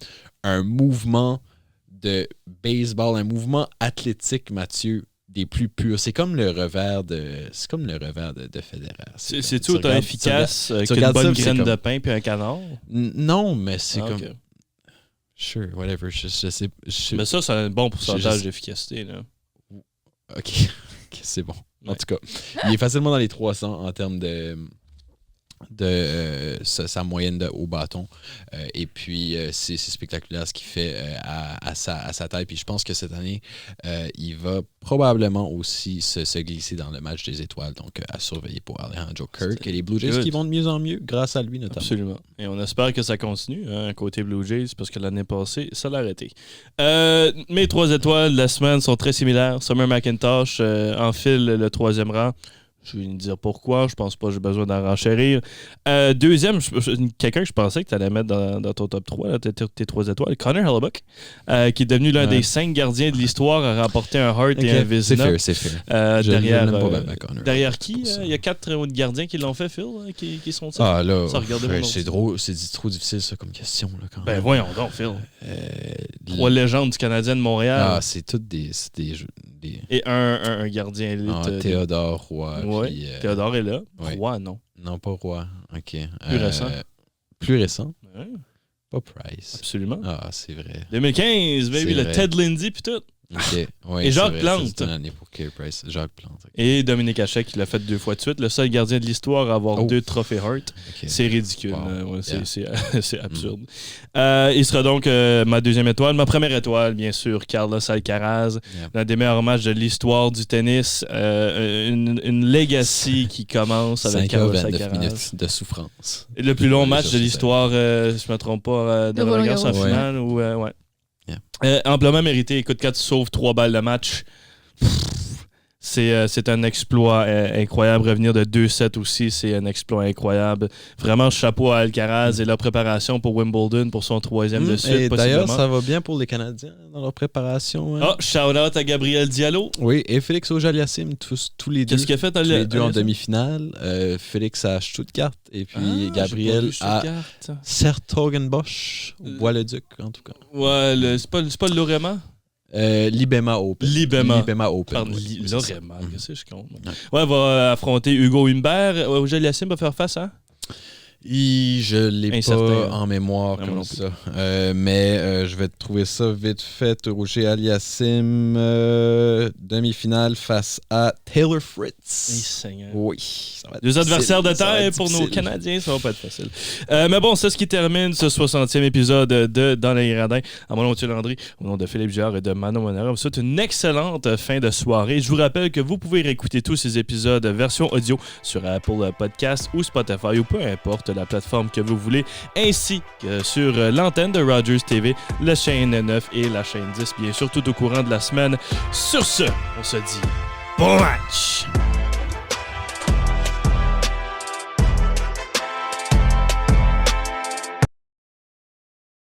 un mouvement de baseball, un mouvement athlétique, Mathieu, des plus purs. C'est comme le revers de Federer. C'est-tu autant efficace qu'une regardes bonne ça, graine c'est de pain puis un canard? Non, mais c'est Ah, comme... ok. Sure, whatever. Je sais... Mais ça, c'est un bon pourcentage je- d'efficacité. Là. OK, c'est bon. En Ouais. tout cas, il est facilement dans les 300 en termes de sa moyenne au bâton. Et puis, c'est spectaculaire ce qu'il fait à sa taille. Puis je pense que cette année, il va probablement aussi se glisser dans le match des étoiles. Donc, à surveiller pour Alejandro Kirk et les Blue Jays Good. qui vont de mieux en mieux grâce à lui, notamment. Absolument. Et on espère que ça continue, côté Blue Jays, parce que l'année passée, ça l'a arrêté. Mes 3 étoiles de la semaine sont très similaires. Summer McIntosh enfile le 3e rang. Je vais vous dire pourquoi. Je pense pas que j'ai besoin d'en renchérir. Deuxième, quelqu'un que je pensais que tu allais mettre dans ton top 3, là, tes 3 étoiles, Connor Hellebuyck, qui est devenu l'un des 5 gardiens de l'histoire à remporter un Hart et un Ok, c'est Vizina. fair. Derrière, l'aime pas bien, Connor. derrière qui? Pour ça. Il y a 4 autres gardiens qui l'ont fait, Phil, qui sont ça. Ah là, Ça, regardez mon c'est ordi. drôle, c'est trop difficile ça comme question là, quand Ben même. voyons donc, Phil. 3 Les- légendes du Canadien de Montréal Ah, c'est toutes des et un gardien élite. Théodore Roy. Ouais, puis, Théodore est là. ouais. Roy, non. Non, pas Roy. OK. Plus récent. Plus récent. Ouais, Pas Price. absolument. Ah, c'est vrai. 2015, baby, C'est le vrai. Ted Lindsay puis tout. OK. Ouais, Et Jacques c'est vrai, Plante. C'est une année pour Carey Price. Jacques Plante. OK. Et Dominique Hachek qui l'a fait 2 fois de suite. Le seul gardien de l'histoire à avoir Oh. 2 trophées Hart. OK. C'est ridicule. Wow. Ouais, Yeah. c'est absurde. Il sera donc ma 2e étoile. Ma première étoile, bien sûr, Carlos Alcaraz. Yeah. L'un des meilleurs matchs de l'histoire du tennis. Une legacy qui commence avec 5 heures Carlos 29 Alcaraz. minutes de souffrance. Le plus long Ouais, match ça, de c'est l'histoire, si je ne me trompe pas, de De Roland Roland Garros en Garros. finale. Ou, ouais. Yeah. Amplement mérité. Écoute, quand tu sauves 3 balles de match, C'est un exploit incroyable. Revenir de 2-7 aussi, c'est un exploit incroyable. Vraiment, chapeau à Alcaraz et leur préparation pour Wimbledon pour son 3e de suite. Et d'ailleurs, possiblement. ça va bien pour les Canadiens dans leur préparation. Hein. Oh, shout-out à Gabriel Diallo. Oui, et Félix Auger-Aliassime, tous les deux. Qu'est-ce qu'il a fait? Tous les deux en demi-finale. Félix à Stuttgart et puis Gabriel à Sertogenbosch, ou Bois-le-Duc en tout cas. Ouais, c'est pas le Lorema? Libema Open. Libema Open. Pardon, oui, Lorema, qu'est-ce que je compte? Ouais, va affronter Hugo Humbert. Auger-Aliassime va faire face à? Je l'ai Incertain, pas en mémoire Vraiment comme non plus. ça. Mais je vais te trouver ça vite fait. Roger Aliassime, demi-finale face à Taylor Fritz. Oui. Ça va être Deux adversaires de difficile, ça va taille être pour nos difficile. Canadiens, ça va pas être facile. Mais bon, c'est ce qui termine ce 60e épisode de Dans les gradins. À mon nom, Mathieu Landry, au nom de Philippe Girard et de Manon Monera, on vous souhaite une excellente fin de soirée. Je vous rappelle que vous pouvez réécouter tous ces épisodes version audio sur Apple Podcast ou Spotify ou peu importe la plateforme que vous voulez, ainsi que sur l'antenne de Rogers TV, la chaîne 9 et la chaîne 10, bien sûr, tout au courant de la semaine. Sur ce, on se dit bon match!